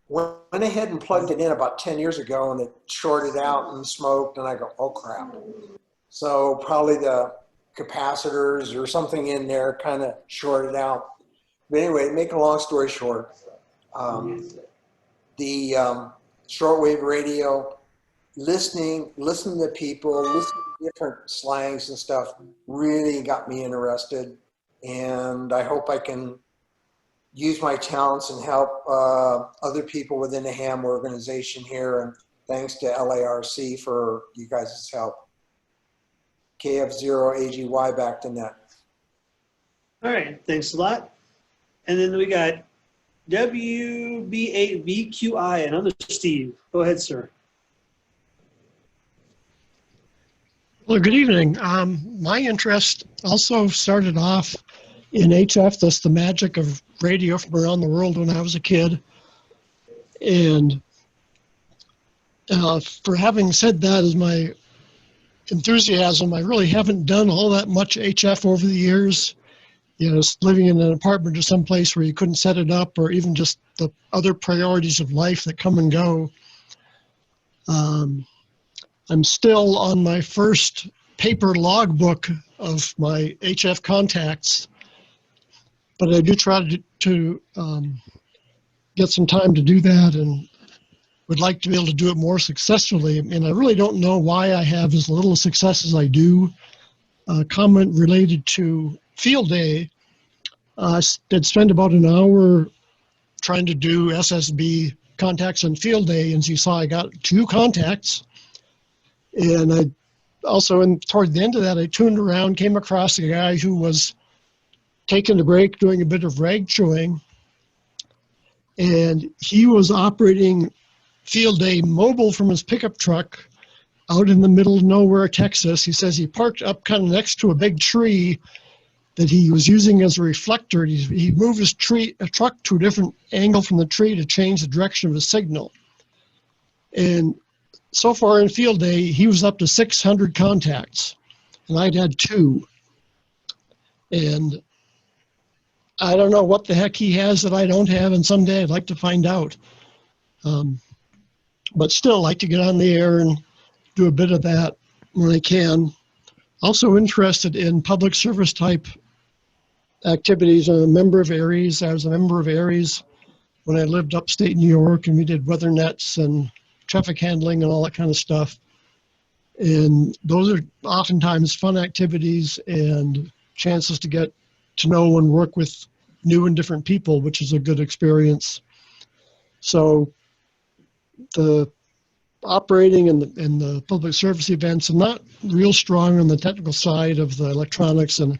Went ahead and plugged it in about 10 years ago and it shorted out and smoked and I go, oh crap. So probably the capacitors or something in there kind of shorted out. But anyway, make a long story short, the shortwave radio, listening to people, listening to different slangs and stuff really got me interested. And I hope I can use my talents and help other people within the ham organization here. And thanks to LARC for you guys' help. KF0AGY back to net. All right, thanks a lot. And then we got WB8VQI, another Steve. Go ahead, sir. Well, good evening. My interest also started off in HF, that's the magic of radio from around the world when I was a kid. And for having said that as my enthusiasm, I really haven't done all that much HF over the years. You know, living in an apartment or someplace where you couldn't set it up, or even just the other priorities of life that come and go. I'm still on my first paper logbook of my HF contacts, but I do try to get some time to do that and would like to be able to do it more successfully. And I really don't know why I have as little success as I do. Comment related to field day. I did spend about an hour trying to do SSB contacts on field day, and as you saw, I got 2 contacts. And I also, toward the end of that, I tuned around, came across a guy who was taking a break, doing a bit of rag chewing, and he was operating field day mobile from his pickup truck out in the middle of nowhere, Texas. He says he parked up kind of next to a big tree that he was using as a reflector. He moved his truck to a different angle from the tree to change the direction of the signal. And so far in field day, he was up to 600 contacts, and I'd had 2. And I don't know what the heck he has that I don't have, and someday I'd like to find out. But still like to get on the air and do a bit of that when I can. Also interested in public service type activities. I'm a member of ARES. I was a member of ARES when I lived upstate New York, and we did weather nets and traffic handling and all that kind of stuff. And those are oftentimes fun activities and chances to get to know and work with new and different people, which is a good experience. So the operating and the public service events, I'm not real strong on the technical side of the electronics and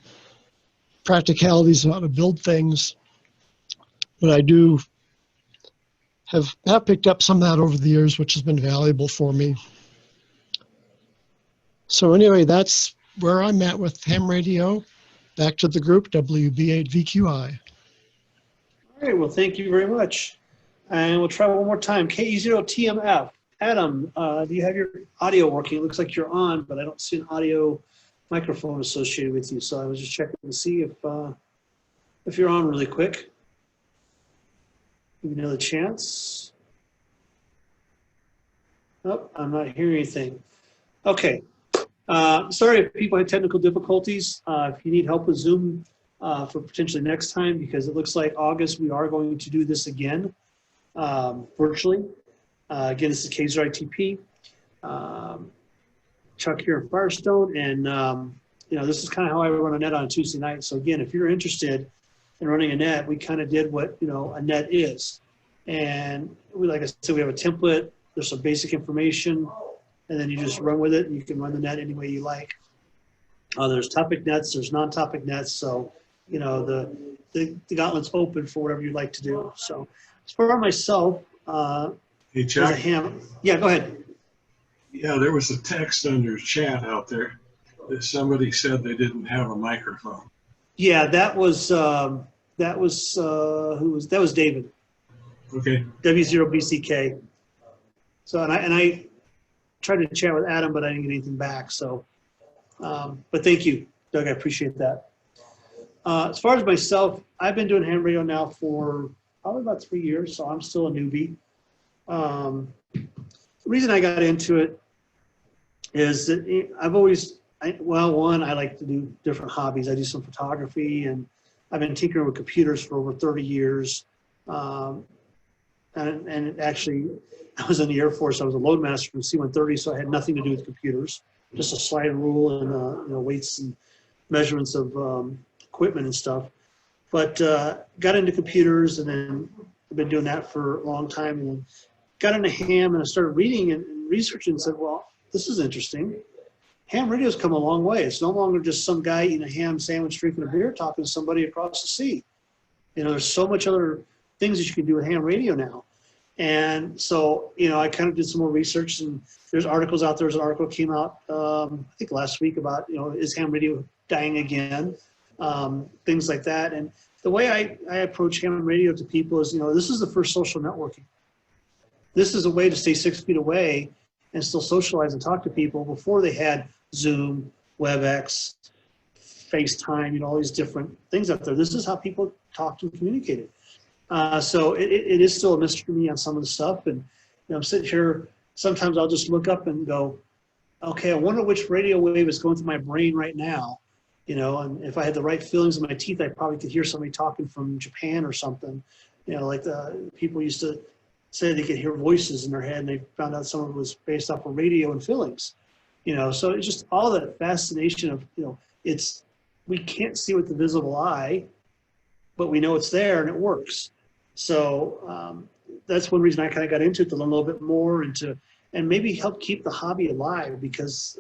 practicalities of how to build things, but I do have picked up some of that over the years, which has been valuable for me. So anyway, that's where I'm at with ham radio. Back to the group, WB8VQI. All right, well, thank you very much. And we'll try one more time. KE0TMF. Adam, do you have your audio working? It looks like you're on, but I don't see an audio microphone associated with you. So I was just checking to see if you're on really quick. Give me another chance. Oh, I'm not hearing anything. Okay. Sorry if people had technical difficulties. If you need help with Zoom for potentially next time, because it looks like August we are going to do this again virtually. Again, this is KZRITP. Chuck here in Firestone, and this is kind of how I run a net on a Tuesday night. So again, if you're interested in running a net, we kind of did what a net is, and like I said, we have a template. There's some basic information, and then you just run with it, and you can run the net any way you like. There's topic nets, there's non-topic nets, so the gauntlet's open for whatever you'd like to do. So as far as myself, Hey, Chuck. Yeah, go ahead. Yeah, there was a text under chat out there that somebody said they didn't have a microphone. Yeah, that was David. Okay. W0BCK. So and I tried to chat with Adam, but I didn't get anything back. So, but thank you, Doug. I appreciate that. As far as myself, I've been doing ham radio now for probably about 3 years, so I'm still a newbie. The reason I got into it is that I've always, I like to do different hobbies. I do some photography, and I've been tinkering with computers for over 30 years. And actually, I was in the Air Force. I was a loadmaster from C-130, so I had nothing to do with computers, just a slide rule and weights and measurements of equipment and stuff. But got into computers, and then I've been doing that for a long time. And then got into ham, and I started reading and researching and said, well, this is interesting. Ham radio's come a long way. It's no longer just some guy eating a ham sandwich, drinking a beer, talking to somebody across the sea. There's so much other things that you can do with ham radio now. And so, I kind of did some more research, and there's articles out there. There's an article came out, I think last week about, is ham radio dying again? Things like that. And the way I approach ham radio to people is, this is the first social networking. This is a way to stay 6 feet away and still socialize and talk to people before they had Zoom, WebEx, FaceTime, all these different things out there. This is how people talked and communicated. So it is still a mystery to me on some of the stuff. And I'm sitting here, sometimes I'll just look up and go, okay, I wonder which radio wave is going through my brain right now. And if I had the right feelings in my teeth, I probably could hear somebody talking from Japan or something. Like the people used to say they could hear voices in their head, and they found out some of it was based off of radio and feelings. So it's just all that fascination of, we can't see with the visible eye, but we know it's there and it works. So that's one reason I kind of got into it, to learn a little bit more and maybe help keep the hobby alive, because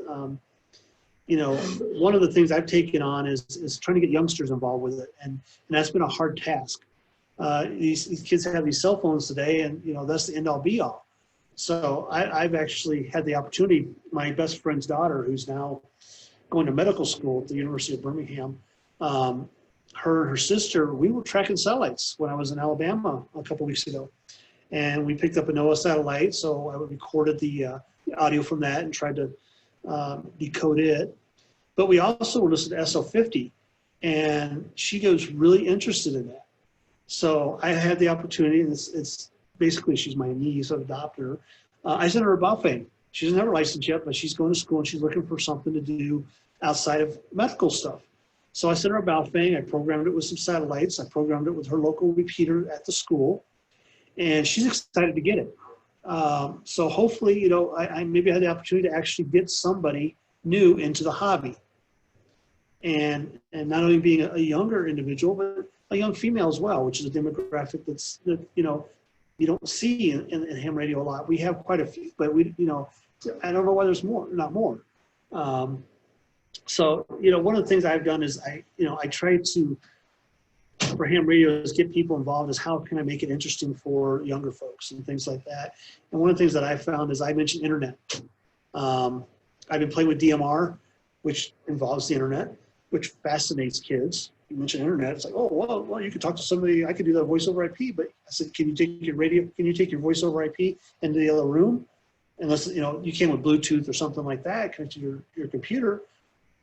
one of the things I've taken on is trying to get youngsters involved with it, and that's been a hard task. These kids have these cell phones today, and that's the end all be all. So I've actually had the opportunity. My best friend's daughter, who's now going to medical school at the University of Birmingham, her and her sister, we were tracking satellites when I was in Alabama a couple weeks ago, and we picked up a NOAA satellite. So I recorded the audio from that and tried to decode it. But we also were listening to SL50, and she goes really interested in that. So I had the opportunity, and it's basically, she's my niece, I've adopted her. I sent her a Baofeng. She doesn't have her license yet, but she's going to school and she's looking for something to do outside of medical stuff. So I sent her a Baofeng. I programmed it with some satellites. I programmed it with her local repeater at the school, and she's excited to get it. So hopefully, I maybe had the opportunity to actually get somebody new into the hobby, and not only being a younger individual, but a young female as well, which is a demographic that you don't see in ham radio a lot. We have quite a few, but I don't know why there's not more. So one of the things I've done is I try to, for ham radio, is get people involved. Is how can I make it interesting for younger folks and things like that. And one of the things that I found is I mentioned internet. I've been playing with DMR, which involves the internet, which fascinates kids. You mentioned internet, it's like, oh, well, you could talk to somebody. I could do that voice over IP, but I said, can you take your voice over IP into the other room? Unless you came with Bluetooth or something like that, connect to your computer.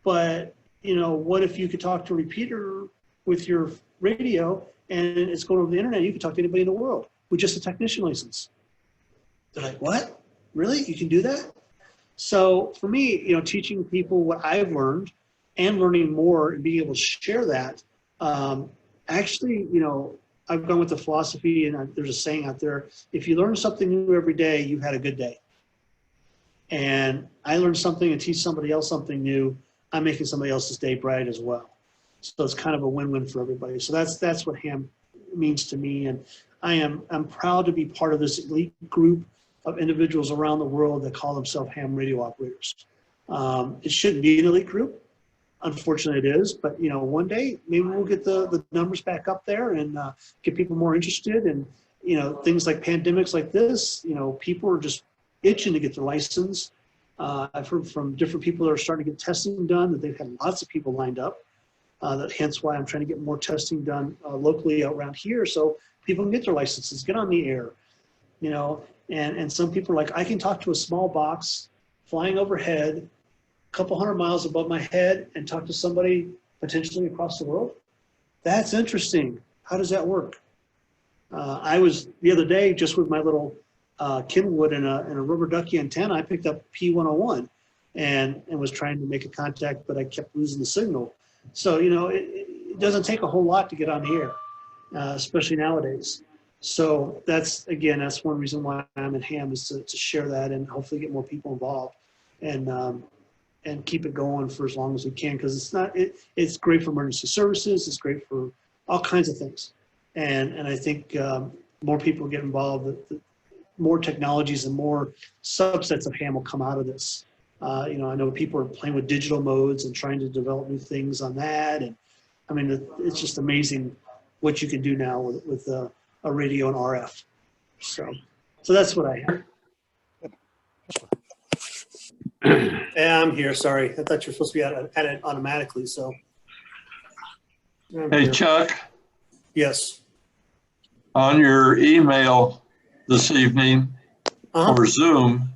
But what if you could talk to a repeater with your radio and it's going over the internet? You could talk to anybody in the world with just a technician license. They're like, what? Really? You can do that? So for me, teaching people what I've learned and learning more and being able to share that, actually, I've gone with the philosophy, and there's a saying out there, if you learn something new every day, you've had a good day. And I learn something and teach somebody else something new, I'm making somebody else's day bright as well. So it's kind of a win-win for everybody. So that's what ham means to me. And I'm proud to be part of this elite group of individuals around the world that call themselves ham radio operators. It shouldn't be an elite group. Unfortunately, it is. But one day maybe we'll get the numbers back up there and get people more interested. And things like pandemics like this, people are just itching to get their license. I've heard from different people that are starting to get testing done that they've had lots of people lined up. Hence why I'm trying to get more testing done locally around here so people can get their licenses, get on the air, and some people are like, I can talk to a small box flying overhead, a couple 100 miles above my head and talk to somebody potentially across the world. That's interesting. How does that work? I was the other day just with my little Kenwood and a rubber ducky antenna. I picked up P101 and was trying to make a contact, but I kept losing the signal. So, it doesn't take a whole lot to get on the air, especially nowadays. So that's one reason why I'm in ham is to share that and hopefully get more people involved and keep it going for as long as we can, because it's great for emergency services. It's great for all kinds of things. And I think more people get involved, the more technologies and more subsets of ham will come out of this. I know people are playing with digital modes and trying to develop new things on that. And I mean, it's just amazing what you can do now with a radio and RF. So that's what I have. Yeah, I'm here. Sorry. I thought you were supposed to be at it automatically. So. Hey, Chuck. Yes. On your email this evening for Zoom,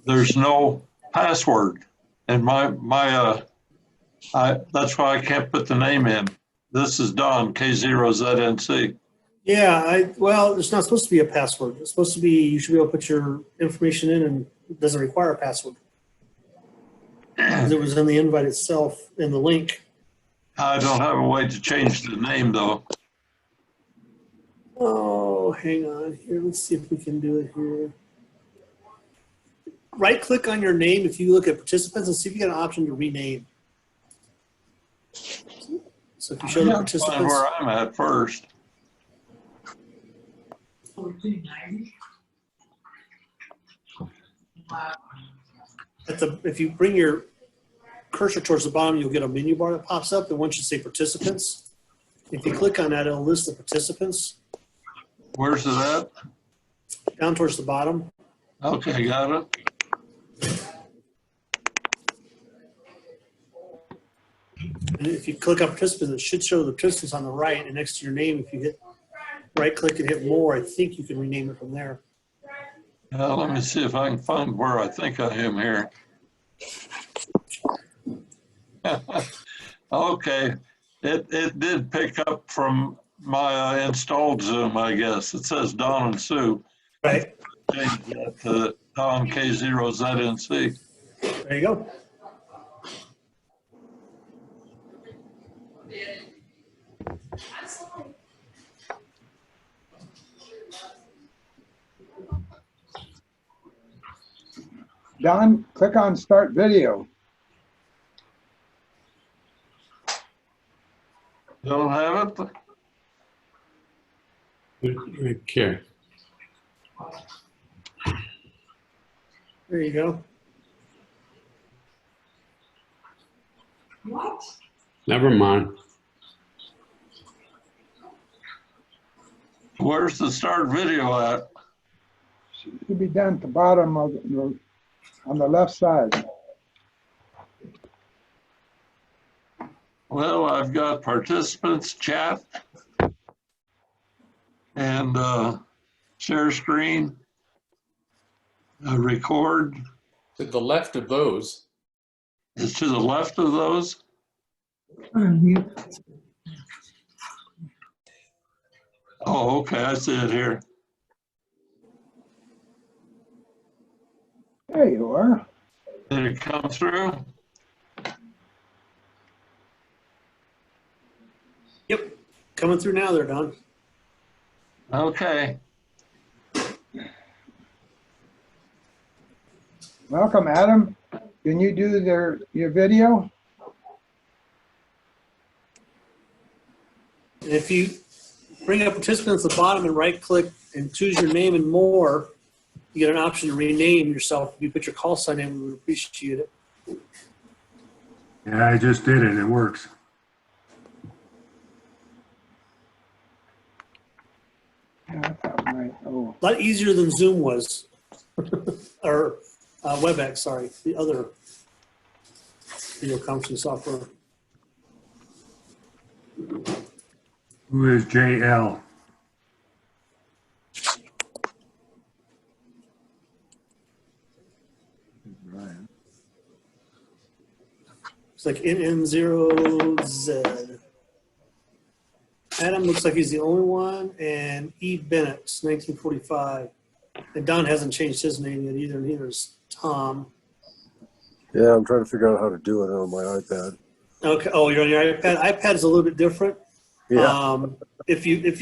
there's no password, and that's why I can't put the name in. This is Don, K0ZNC. Yeah, well, there's not supposed to be a password. It's supposed to be, you should be able to put your information in, and it doesn't require a password. It was in the invite itself in the link. I don't have a way to change the name though. Oh, hang on here. Let's see if we can do it here. Right click on your name if you look at participants and see if you get an option to rename. So if you show the participants. Find where I'm at first. If you bring your cursor towards the bottom, you'll get a menu bar that pops up, and once you say participants, if you click on that, it'll list the participants. Where's it at? Down towards the bottom. Okay, got it. And if you click on participants, it should show the participants on the right, and next to your name, if you hit right click and hit more, I think you can rename it from there. Let me see if I can find where I think I am here. Okay, it did pick up from my installed Zoom, I guess. It says Don and Sue. Right. Change that to Don K0ZNC. There you go. Don, click on Start Video. Don't have it? Okay. There you go. What? Never mind. Where's the start video at? Should be down at the bottom of on the left side. Well, I've got participants, chat, and share screen, record. To the left of those. It's to the left of those? Oh, okay, I see it here. There you are. Did it come through? Yep, coming through now there, Don. Okay. Welcome, Adam. Can you do your video? If you bring up participants at the bottom and right click and choose your name and more, you get an option to rename yourself. If you put your call sign in, we would appreciate it. Yeah, I just did it. It works. Oh. A lot easier than Zoom was, or WebEx, sorry, the other video conferencing software. Who is JL? It's like NN0Z. Adam looks like he's the only one, and E. Bennett, 1945. And Don hasn't changed his name yet either, neither is Tom. Yeah, I'm trying to figure out how to do it on my iPad. Okay. Oh, you're on your iPad. iPad is a little bit different. Yeah. If you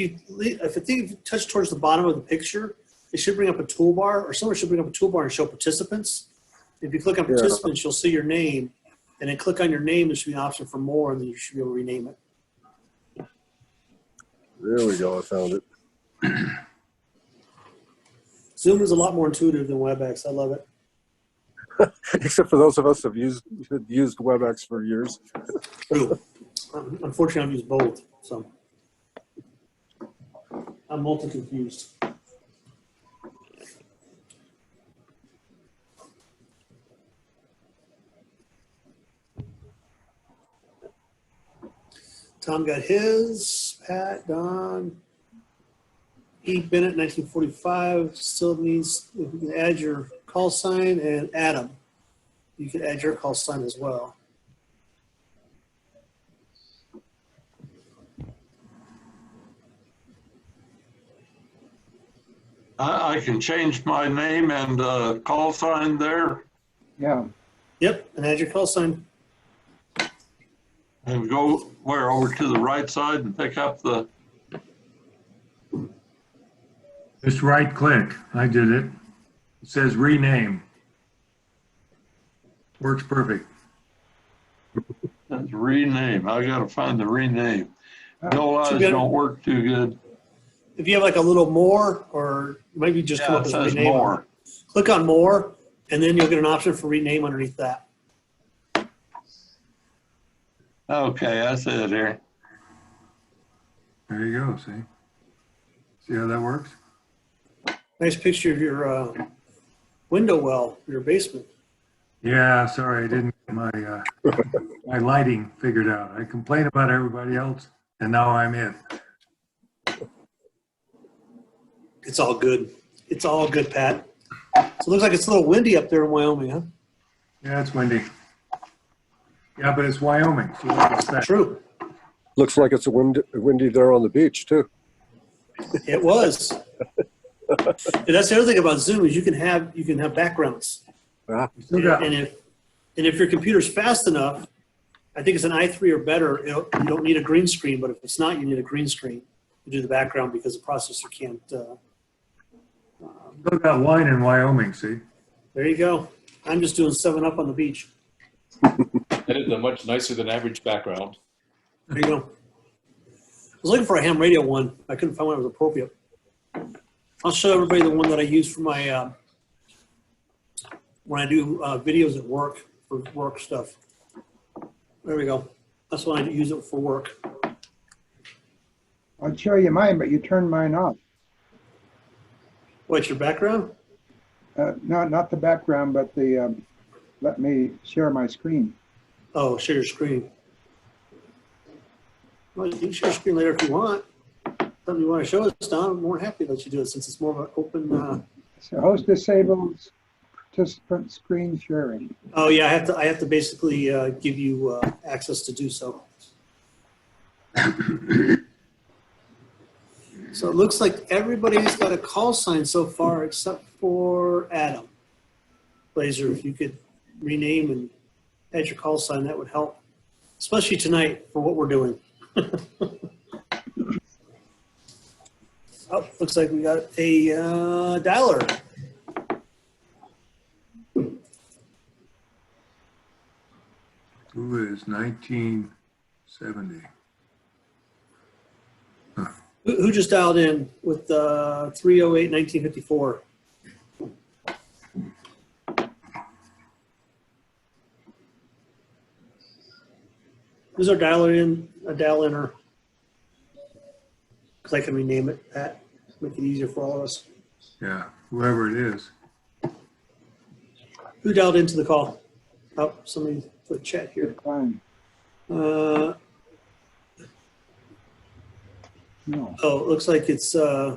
touch towards the bottom of the picture, it should bring up a toolbar, or someone should bring up a toolbar and show participants. If you click on participants, you'll see your name, and then click on your name. There should be an option for more, and then you should be able to rename it. There we go. I found it. Zoom is a lot more intuitive than WebEx. I love it. Except for those of us who've used WebEx for years. True. Unfortunately, I've used both, so I'm multi-confused. Tom got his. Pat, Don, E. Bennett, 1945. Still needs, if you can add your call sign, and Adam, you can add your call sign as well. I can change my name and call sign there. Yeah. Yep, and add your call sign. And go where, over to the right side and pick up the. Just right click. I did it. It says rename. Works perfect. That's rename. I gotta find the rename. No eyes don't work too good. If you have like a little more, or maybe just come up with rename. More. Click on more, and then you'll get an option for rename underneath that. Okay, I see it here. There you go. See how that works? Nice picture of your window well, your basement. Yeah, sorry, I didn't get my my lighting figured out. I complain about everybody else, and now I'm in. It's all good. It's all good, Pat. So it looks like it's a little windy up there in Wyoming, huh? Yeah, it's windy. Yeah, but it's Wyoming. So what do you expect? True. Looks like it's windy there on the beach too. It was. And that's the other thing about Zoom is you can have backgrounds. Ah. And if your computer's fast enough, I think it's an i3 or better, you don't need a green screen. But if it's not, you need a green screen to do the background because the processor can't. Still got wine in Wyoming. See. There you go. I'm just doing 7-Up on the beach. That is a much nicer than average background. There you go. I was looking for a ham radio one. I couldn't find one that was appropriate. I'll show everybody the one that I use for my when I do videos at work, for work stuff. There we go. That's when I use it for work. I'll show you mine, but you turned mine off. What's your background? No, not the background, but the let me share my screen. Oh, share your screen. Well, you can share your screen later if you want. Something you want to show us, Don, I'm more than happy to let you do it since it's more of an open. So host disables participant screen sharing. Oh yeah, I have to basically give you access to do so. So it looks like everybody's got a call sign so far except for Adam. Blazer, if you could rename and add your call sign, that would help, especially tonight for what we're doing. Oh, looks like we got a dialer. Who is 1970? Who just dialed in with 308 1954? Who's our dialer in? A dial inner. Because I can rename it that. Make it easier for all of us. Yeah, whoever it is. Who dialed into the call? Oh, somebody put chat here. Fine. No. Oh, it looks like it's. I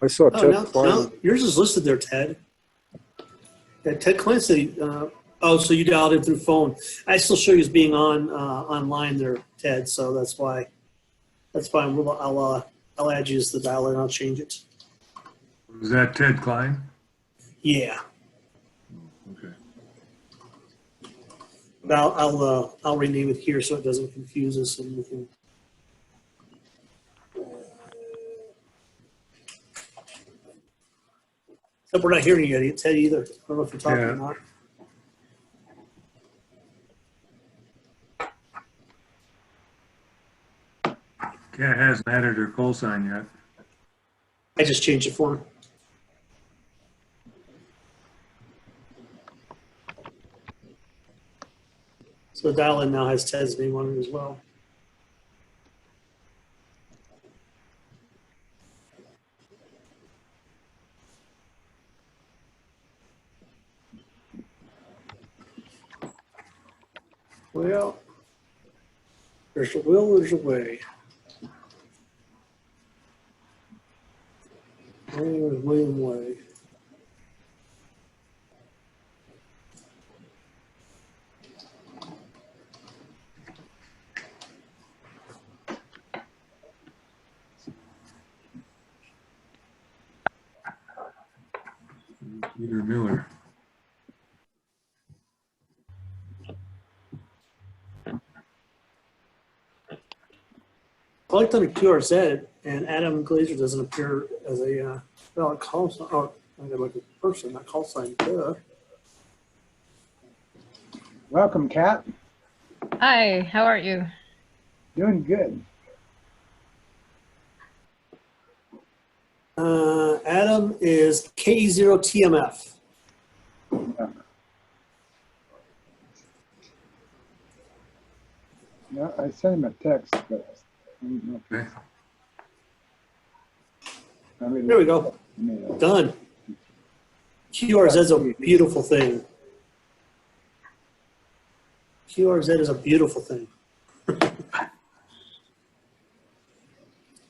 saw Ted Now Cline. yours is listed there, Ted. Yeah, Ted Cline said he, oh, so you dialed in through phone. I still show you as being on online there, Ted. So that's why. That's fine. I'll add you as the dialer and I'll change it. Was that Ted Cline? Yeah. Okay. But I'll rename it here so it doesn't confuse us and we can. Except we're not hearing you yet, Ted, either. I don't know if you're talking or not. Kat hasn't added her call sign yet. I just changed it for him. So the dial-in now has Ted's name on it as well. Well, there's a will, there's a way. There's William Way. Peter Miller. I looked under QRZ, and Adam Glazer doesn't appear as a valid call sign. Oh, I got like a person, not call sign. Duh. Welcome, Kat. Hi, how are you? Doing good. Adam is K0TMF. Yeah, I sent him a text, but I don't know if There we go. Done. QRZ is a beautiful thing. QRZ is a beautiful thing.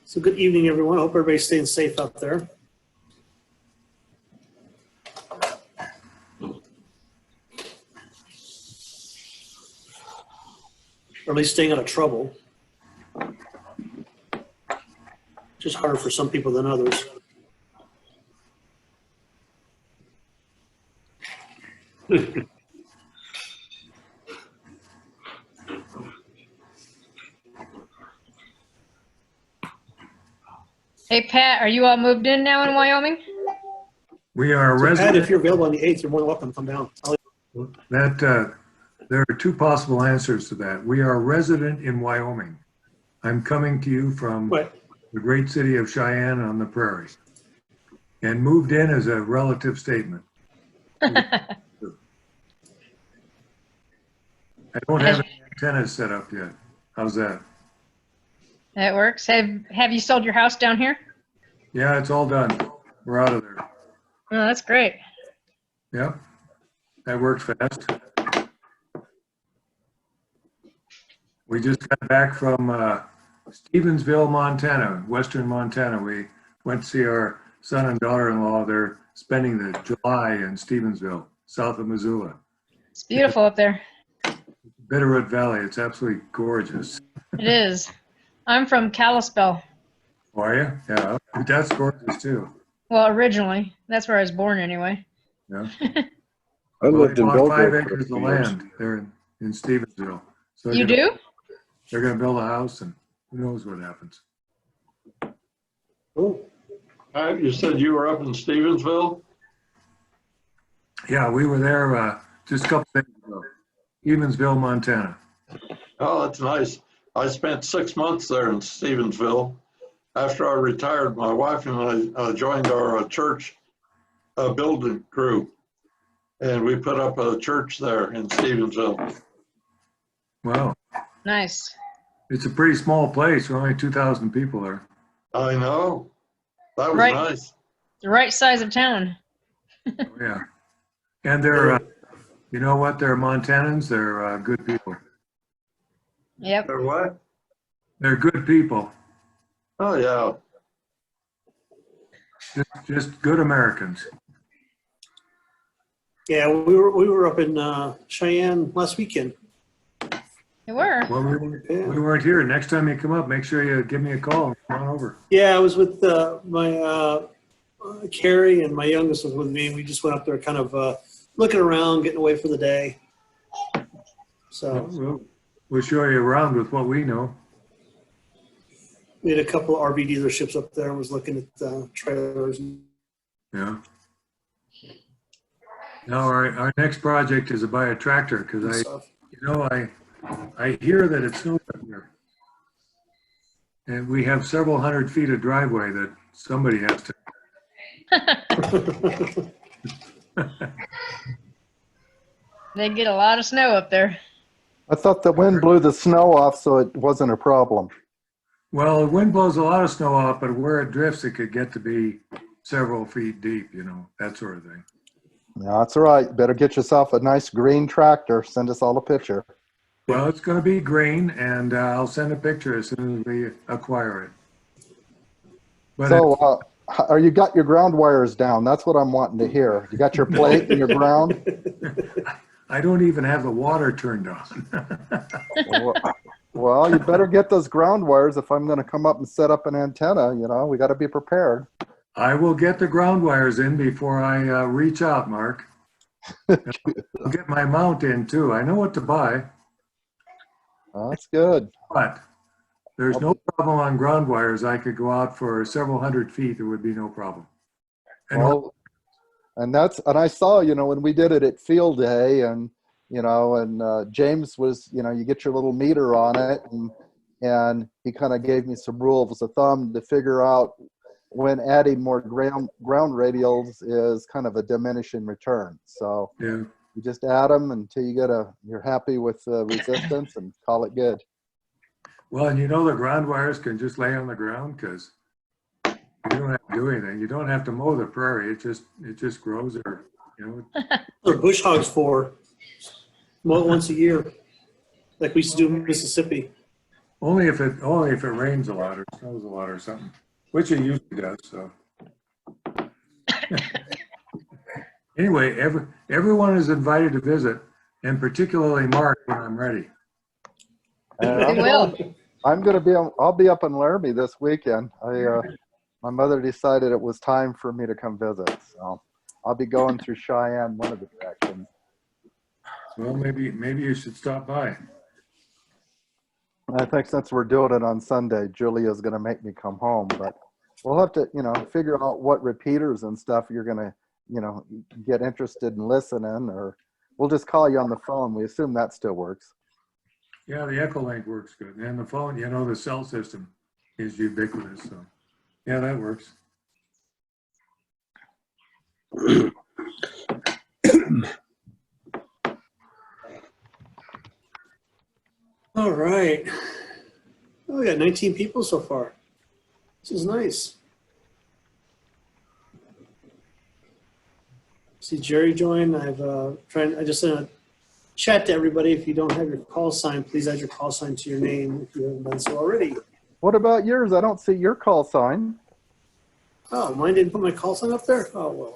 So good evening, everyone. I hope everybody's staying safe out there. Or at least staying out of trouble. Just harder for some people than others. Hey, Pat, are you all moved in now in Wyoming? We are So Pat, resident. if you're available on the 8th, you're more than welcome to come down. There are two possible answers to that. We are resident in Wyoming. I'm coming to you from the great city of Cheyenne on the prairie. And moved in is a relative statement. I don't have any antennas set up yet. How's that? That works. Have you sold your house down here? Yeah, it's all done. We're out of there. Oh, that's great. Yep. That worked fast. We just got back from Stevensville, Montana, western Montana. We went to see our son and daughter-in-law. They're spending the July in Stevensville, south of Missoula. It's beautiful up there. Bitterroot Valley. It's absolutely gorgeous. It is. I'm from Kalispell. Oh, are you? Yeah, that's gorgeous too. Well, originally. That's where I was born anyway. Yeah. I Well, lived they in bought 5 Belgrade for a acres of few years. land there in Stevensville. So You do? They're going to build a house, and who knows what happens. Cool. You said you were up in Stevensville? Yeah, we were there just a couple days ago. Evansville, Montana. Oh, that's nice. I spent 6 months there in Stevensville. After I retired, my wife and I joined our church building crew, and we put up a church there in Stevensville. Wow. Nice. It's a pretty small place. There are only 2,000 people there. I know. That was Right. nice. The right size of town. Oh, yeah. And they're, you know what? They're Montanans. They're good people. Yep. They're what? They're good people. Oh, yeah. Just good Americans. Yeah, we were up in Cheyenne last weekend. You were? Well, we weren't here. Next time you come up, make sure you give me a call and come on over. Yeah, I was with my Carrie, and my youngest was with me. And we just went up there kind of looking around, getting away for the day. So We'll show you around with what we know. we had a couple of RV dealerships up there and was looking at trailers. Yeah. Now our next project is to buy a tractor because I hear that it snowed up here. And we have several hundred feet of driveway that somebody has to. They get a lot of snow up there. I thought the wind blew the snow off, so it wasn't a problem. Well, the wind blows a lot of snow off, but where it drifts, it could get to be several feet deep, you know, that sort of thing. Yeah, that's all right. Better get yourself a nice green tractor. Send us all a picture. Well, it's going to be green, and I'll send a picture as soon as we acquire it. But So, are you got your ground wires down? That's what I'm wanting to hear. You got your plate and your ground? I don't even have the water turned on. Well, you better get those ground wires if I'm going to come up and set up an antenna. You know, we got to be prepared. I will get the ground wires in before I reach out, Mark. I'll get my mount in too. I know what to buy. Oh, that's good. But there's no problem on ground wires. I could go out for several hundred feet. There would be no problem. Well, and I saw, you know, when we did it at field day, and you know, and James was, you know, you get your little meter on it, and he kind of gave me some rules of thumb to figure out when adding more ground radials is kind of a diminishing return. So yeah, you just add them until you're happy with the resistance and call it good. Well, and you know, the ground wires can just lay on the ground because you don't have to do anything. You don't have to mow the prairie. It just grows there. You know. They're bush hogs for once a year, like we used to do in Mississippi. Only if it rains a lot or snows a lot or something, which it usually does. So anyway, everyone is invited to visit, and particularly Mark when I'm ready. I'll be up in Laramie this weekend. My mother decided it was time for me to come visit, so I'll be going through Cheyenne, one of the directions. Well, maybe you should stop by. I think since we're doing it on Sunday, Julia's going to make me come home, but we'll have to, you know, figure out what repeaters and stuff you're going to, you know, get interested in listening, or we'll just call you on the phone. We assume that still works. Yeah, the Echolink works good. And the phone, you know, the cell system is ubiquitous. So, yeah, that works. All right. Oh, we got 19 people so far. This is nice. See Jerry join. I just sent a chat to everybody. If you don't have your call sign, please add your call sign to your name if you haven't done so already. What about yours? I don't see your call sign. Oh, mine didn't put my call sign up there? Oh, well.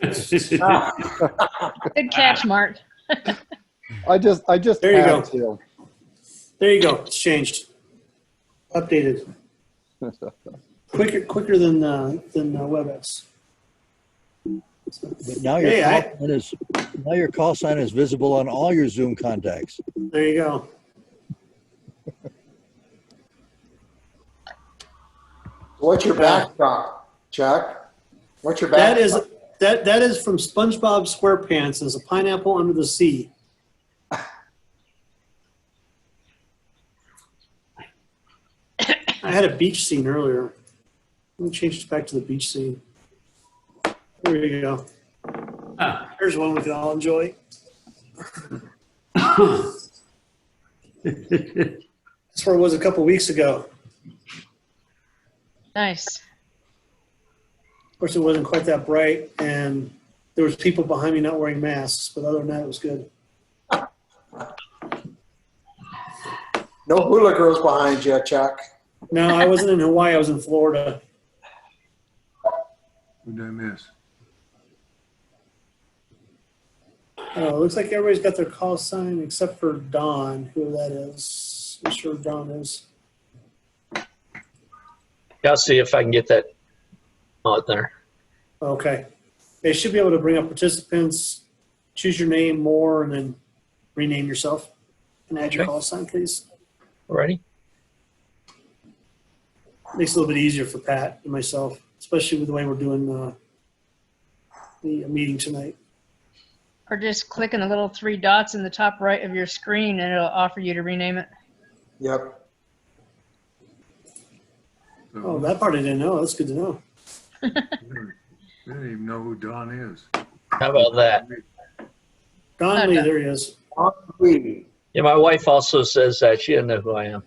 Good catch, Mark. I just there you go. To. There you go. It's changed. Updated. Quicker than WebEx. But now your now your call sign is visible on all your Zoom contacts. There you go. What's your backdrop, Chuck? What's your backdrop? That is from SpongeBob SquarePants. It's a pineapple under the sea. I had a beach scene earlier. Let me change it back to the beach scene. There you go. There's one we can all enjoy. That's where it was a couple weeks ago. Nice. Of course, it wasn't quite that bright, and there was people behind me not wearing masks, but other than that, it was good. No hula girls behind you, Chuck. No, I wasn't in Hawaii. I was in Florida. What did I miss? Oh, it looks like everybody's got their call sign except for Don, who that is. I'm sure Don is. I'll see if I can get that out there. Okay. They should be able to bring up participants, choose your name more, and then rename yourself. And add your call sign, please. Ready? Makes it a little bit easier for Pat and myself, especially with the way we're doing the meeting tonight. Or just click on the little 3 dots in the top right of your screen and it'll offer you to rename it. Yep. Oh, that part I didn't know. That's good to know. I don't even know who Don is. How about that? Don Lee, there he is. Don Lee. Yeah, my wife also says that. She doesn't know who I am.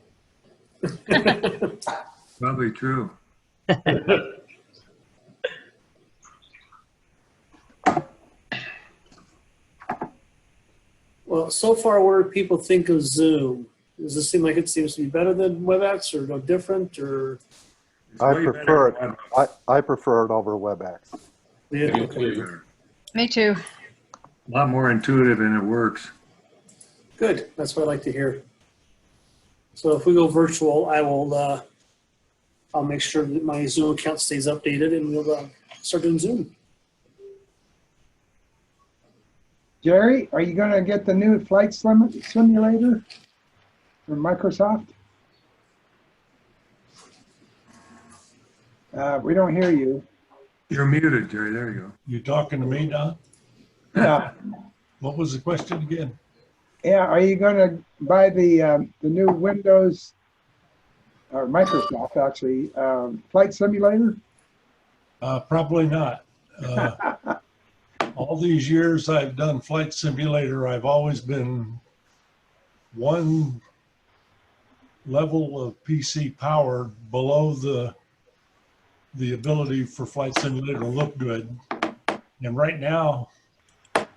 Probably true. Well, so far, what do people think of Zoom? Does this seem like it seems to be better than WebEx, or no different, or? I prefer it. I prefer it over WebEx. Yeah, okay. Me too. A lot more intuitive and it works. Good. That's what I like to hear. So if we go virtual, I will. I'll make sure that my Zoom account stays updated, and we'll start doing Zoom. Jerry, are you going to get the new flight simulator from Microsoft? We don't hear you. You're muted, Jerry. There you go. You talking to me, Don? Yeah. What was the question again? Yeah. Are you going to buy the new Windows or Microsoft actually flight simulator? Probably not. All these years I've done flight simulator, I've always been one level of PC power below the ability for flight simulator to look good. And right now,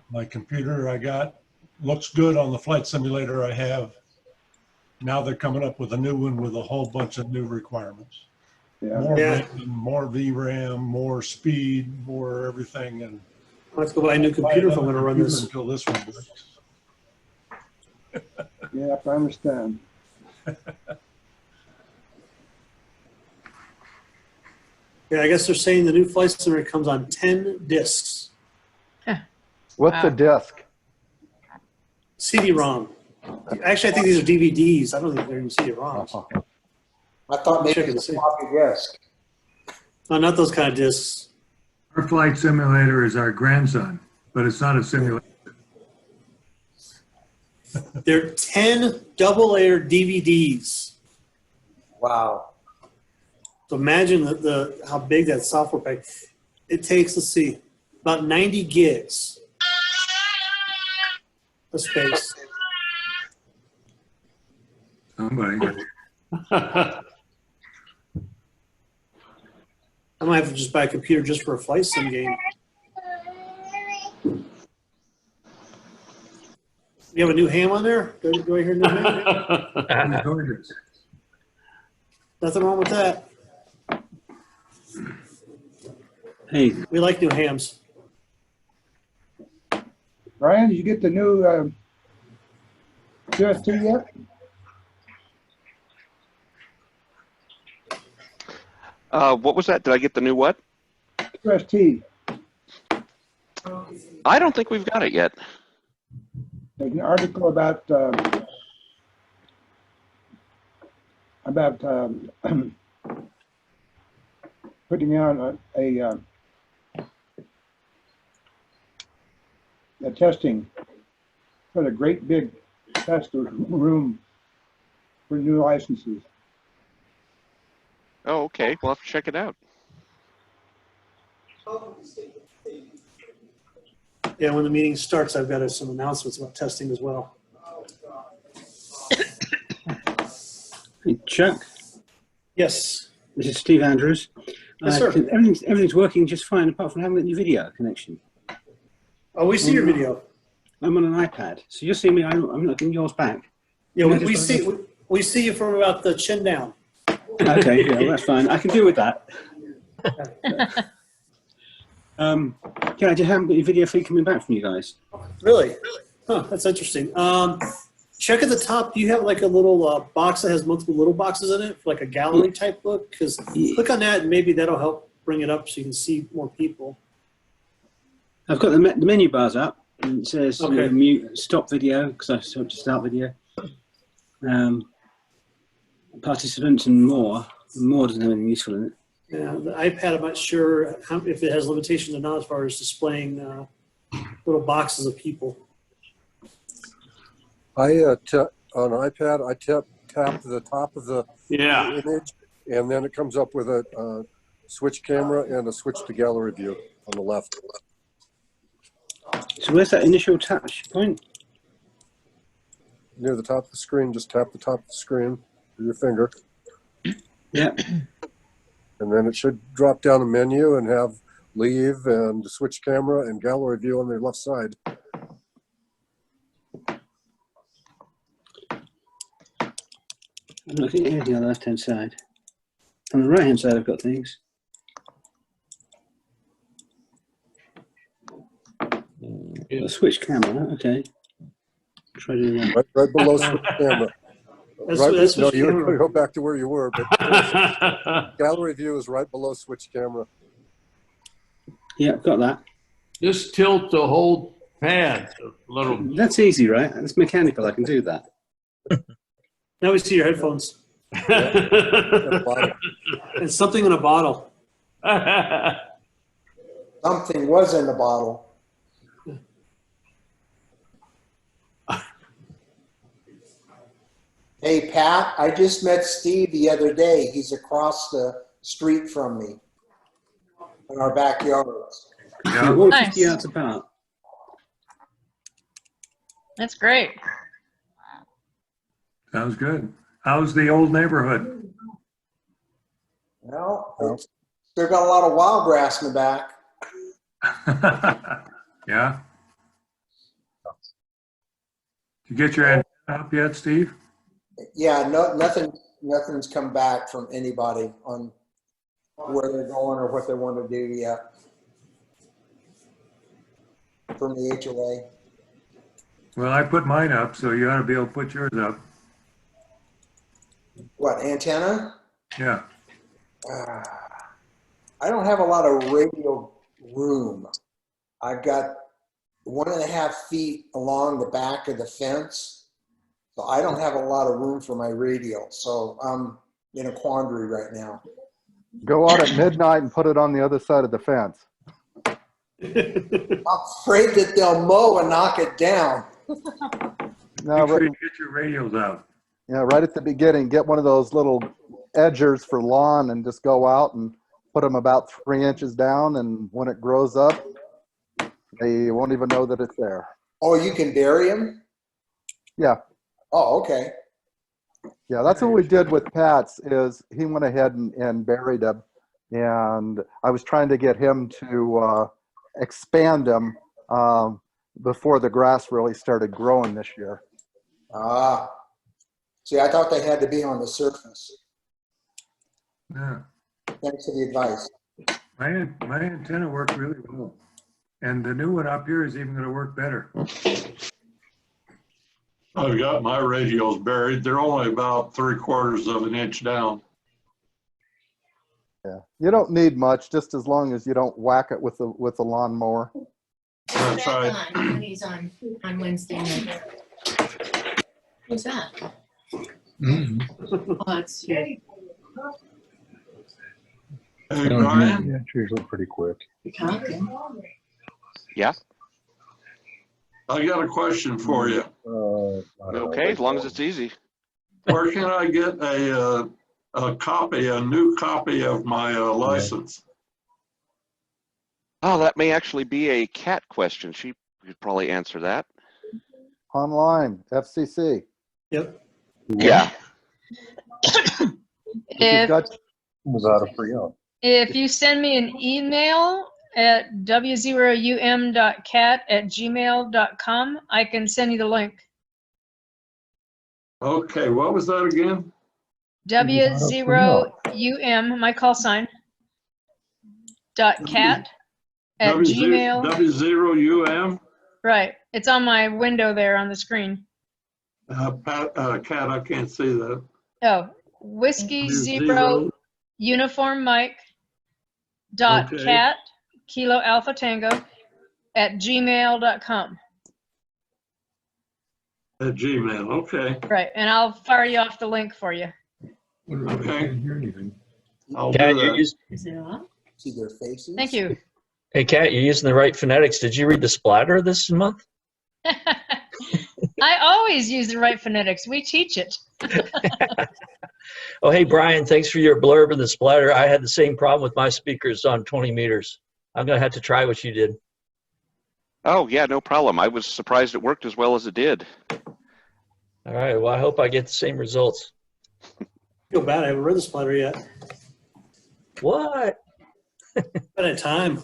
my computer I got looks good on the flight simulator I have. Now they're coming up with a new one with a whole bunch of new requirements. Yeah. More Yeah. RAM, more VRAM, more speed, more everything. And I have to go buy a new computer if I'm going to run this. until this one works. Yeah, I understand. Yeah, I guess they're saying the new flight simulator comes on 10 discs. What's the disc? CD-ROM. Actually, I think these are DVDs. I don't think they're even CD-ROMs. I thought maybe Check and it's see. a floppy disk. No, not those kind of discs. Our flight simulator is our grandson, but it's not a simulator. They're 10 double-layer DVDs. Wow. So imagine how big that software pack. It takes, let's see, about 90 gigs of space. Somebody. I might have to just buy a computer just for a flight sim game. You have a new ham on there? Do I hear new ham? Nothing wrong with that. Hey. We like new hams. Brian, did you get the new QST yet? What was that? Did I get the new what? QST. I don't think we've got it yet. There's an article about putting out a testing for a great big test room for new licenses. Oh, okay. We'll have to check it out. Yeah, when the meeting starts, I've got some announcements about testing as well. Hey, Chuck. Yes. This is Steve Andrews. Yes, sir. Everything's working just fine, apart from having your video connection. Oh, we see your video. I'm on an iPad, so you're seeing me. I'm not getting yours back. Yeah, we see you from about the chin down. Okay, yeah, well, that's fine. I can deal with that. Yeah, I just haven't got your video feed coming back from you guys. Really? Huh, that's interesting. Check at the top. Do you have like a little box that has multiple little boxes in it, like a gallery type look? Because click on that and maybe that'll help bring it up so you can see more people. I've got the menu bars up, and it says Okay. mute, stop video, because I have to start video. Participants and more. More doesn't have anything useful in it. Yeah, the iPad, I'm not sure if it has limitations or not as far as displaying little boxes of people. On iPad, I tap the top of the image, and then it comes up with a switch camera and a switch to gallery view on the left. So where's that initial touch point? Near the top of the screen, just tap the top of the screen with your finger. Yeah. And then it should drop down a menu and have leave and switch camera and gallery view on the left side. I'm not getting anything on the left-hand side. On the right-hand side, I've got things. A switch camera, okay. Try doing that. Right below switch camera. No, you go back to where you were, but gallery view is right below switch camera. Yeah, got that. Just tilt the whole pad a little. That's easy, right? It's mechanical. I can do that. Now we see your headphones. And something in a bottle. Something was in the bottle. Hey, Pat, I just met Steve the other day. He's across the street from me in our backyards. Yeah, we're 50 yards apart. That's great. Sounds good. How's the old neighborhood? Well, it's still got a lot of wild grass in the back. Yeah. Did you get your antenna up yet, Steve? Yeah, nothing's come back from anybody on where they're going or what they want to do yet from the HOA. Well, I put mine up, so you ought to be able to put yours up. What, antenna? Yeah. I don't have a lot of radio room. I've got 1.5 feet along the back of the fence. So I don't have a lot of room for my radio. So I'm in a quandary right now. Go out at midnight and put it on the other side of the fence. I'm afraid that they'll mow and knock it down. No, Make sure you get your radios out. Yeah, right at the beginning, get one of those little edgers for lawn and just go out and put them about 3 inches down. And when it grows up, they won't even know that it's there. Oh, you can bury them? Yeah. Oh, okay. Yeah, that's what we did with Pat's is he went ahead and buried them. And I was trying to get him to expand them before the grass really started growing this year. Ah. See, I thought they had to be on the surface. Yeah. Thanks for the advice. My antenna worked really well. And the new one up here is even going to work better. I've got my radios buried. They're only about 3/4 of an inch down. Yeah, you don't need much, just as long as you don't whack it with the lawnmower. That's right. When he's on Wednesday night. Who's that? Oh, that's your. Hey, Brian? Yeah, it's usually pretty quick. Yeah. I got a question for you. Okay, as long as it's easy. Where can I get a new copy of my license? Oh, that may actually be a Kat question. She could probably answer that. Online, FCC. Yep. Yeah. If you send me an email at w0um.cat@gmail.com, I can send you the link. Okay, what was that again? W0um, my call sign, .cat@gmail. W0UM? Right. It's on my window there on the screen. Cat, I can't see that. Oh, Whiskey Zero. Zero Uniform Mike Okay. .cat Kilo Alpha Tango @gmail.com. At Gmail, okay. Right, and I'll fire you off the link for you. Okay. I'll Kat, do you're that. Is it on? See their faces? Thank you. Hey, Kat, you're using the right phonetics. Did you read the splatter this month? I always use the right phonetics. We teach it. Oh, hey, Brian, thanks for your blurb in the splatter. I had the same problem with my speakers on 20 meters. I'm going to have to try what you did. Oh, yeah, no problem. I was surprised it worked as well as it did. All right, well, I hope I get the same results. Feel bad. I haven't read the splatter yet. What? But at time.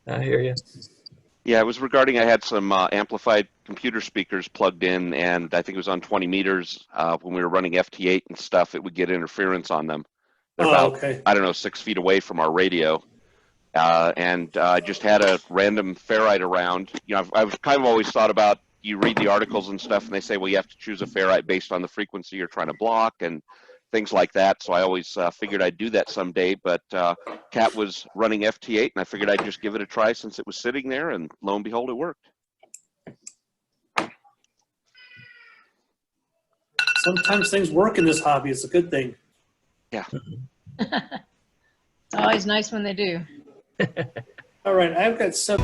I hear you. Yeah, it was regarding, I had some amplified computer speakers plugged in, and I think it was on 20 meters. When we were running FT8 and stuff, it would get interference on them. They're about, okay. I don't know, 6 feet away from our radio. And I just had a random ferrite around. You know, I've kind of always thought about, you read the articles and stuff, and they say, well, you have to choose a ferrite based on the frequency you're trying to block and things like that. So I always figured I'd do that someday, but Kat was running FT8, and I figured I'd just give it a try since it was sitting there, and lo and behold, it worked. Sometimes things work in this hobby. It's a good thing. Yeah. It's always nice when they do. All right, I've got some.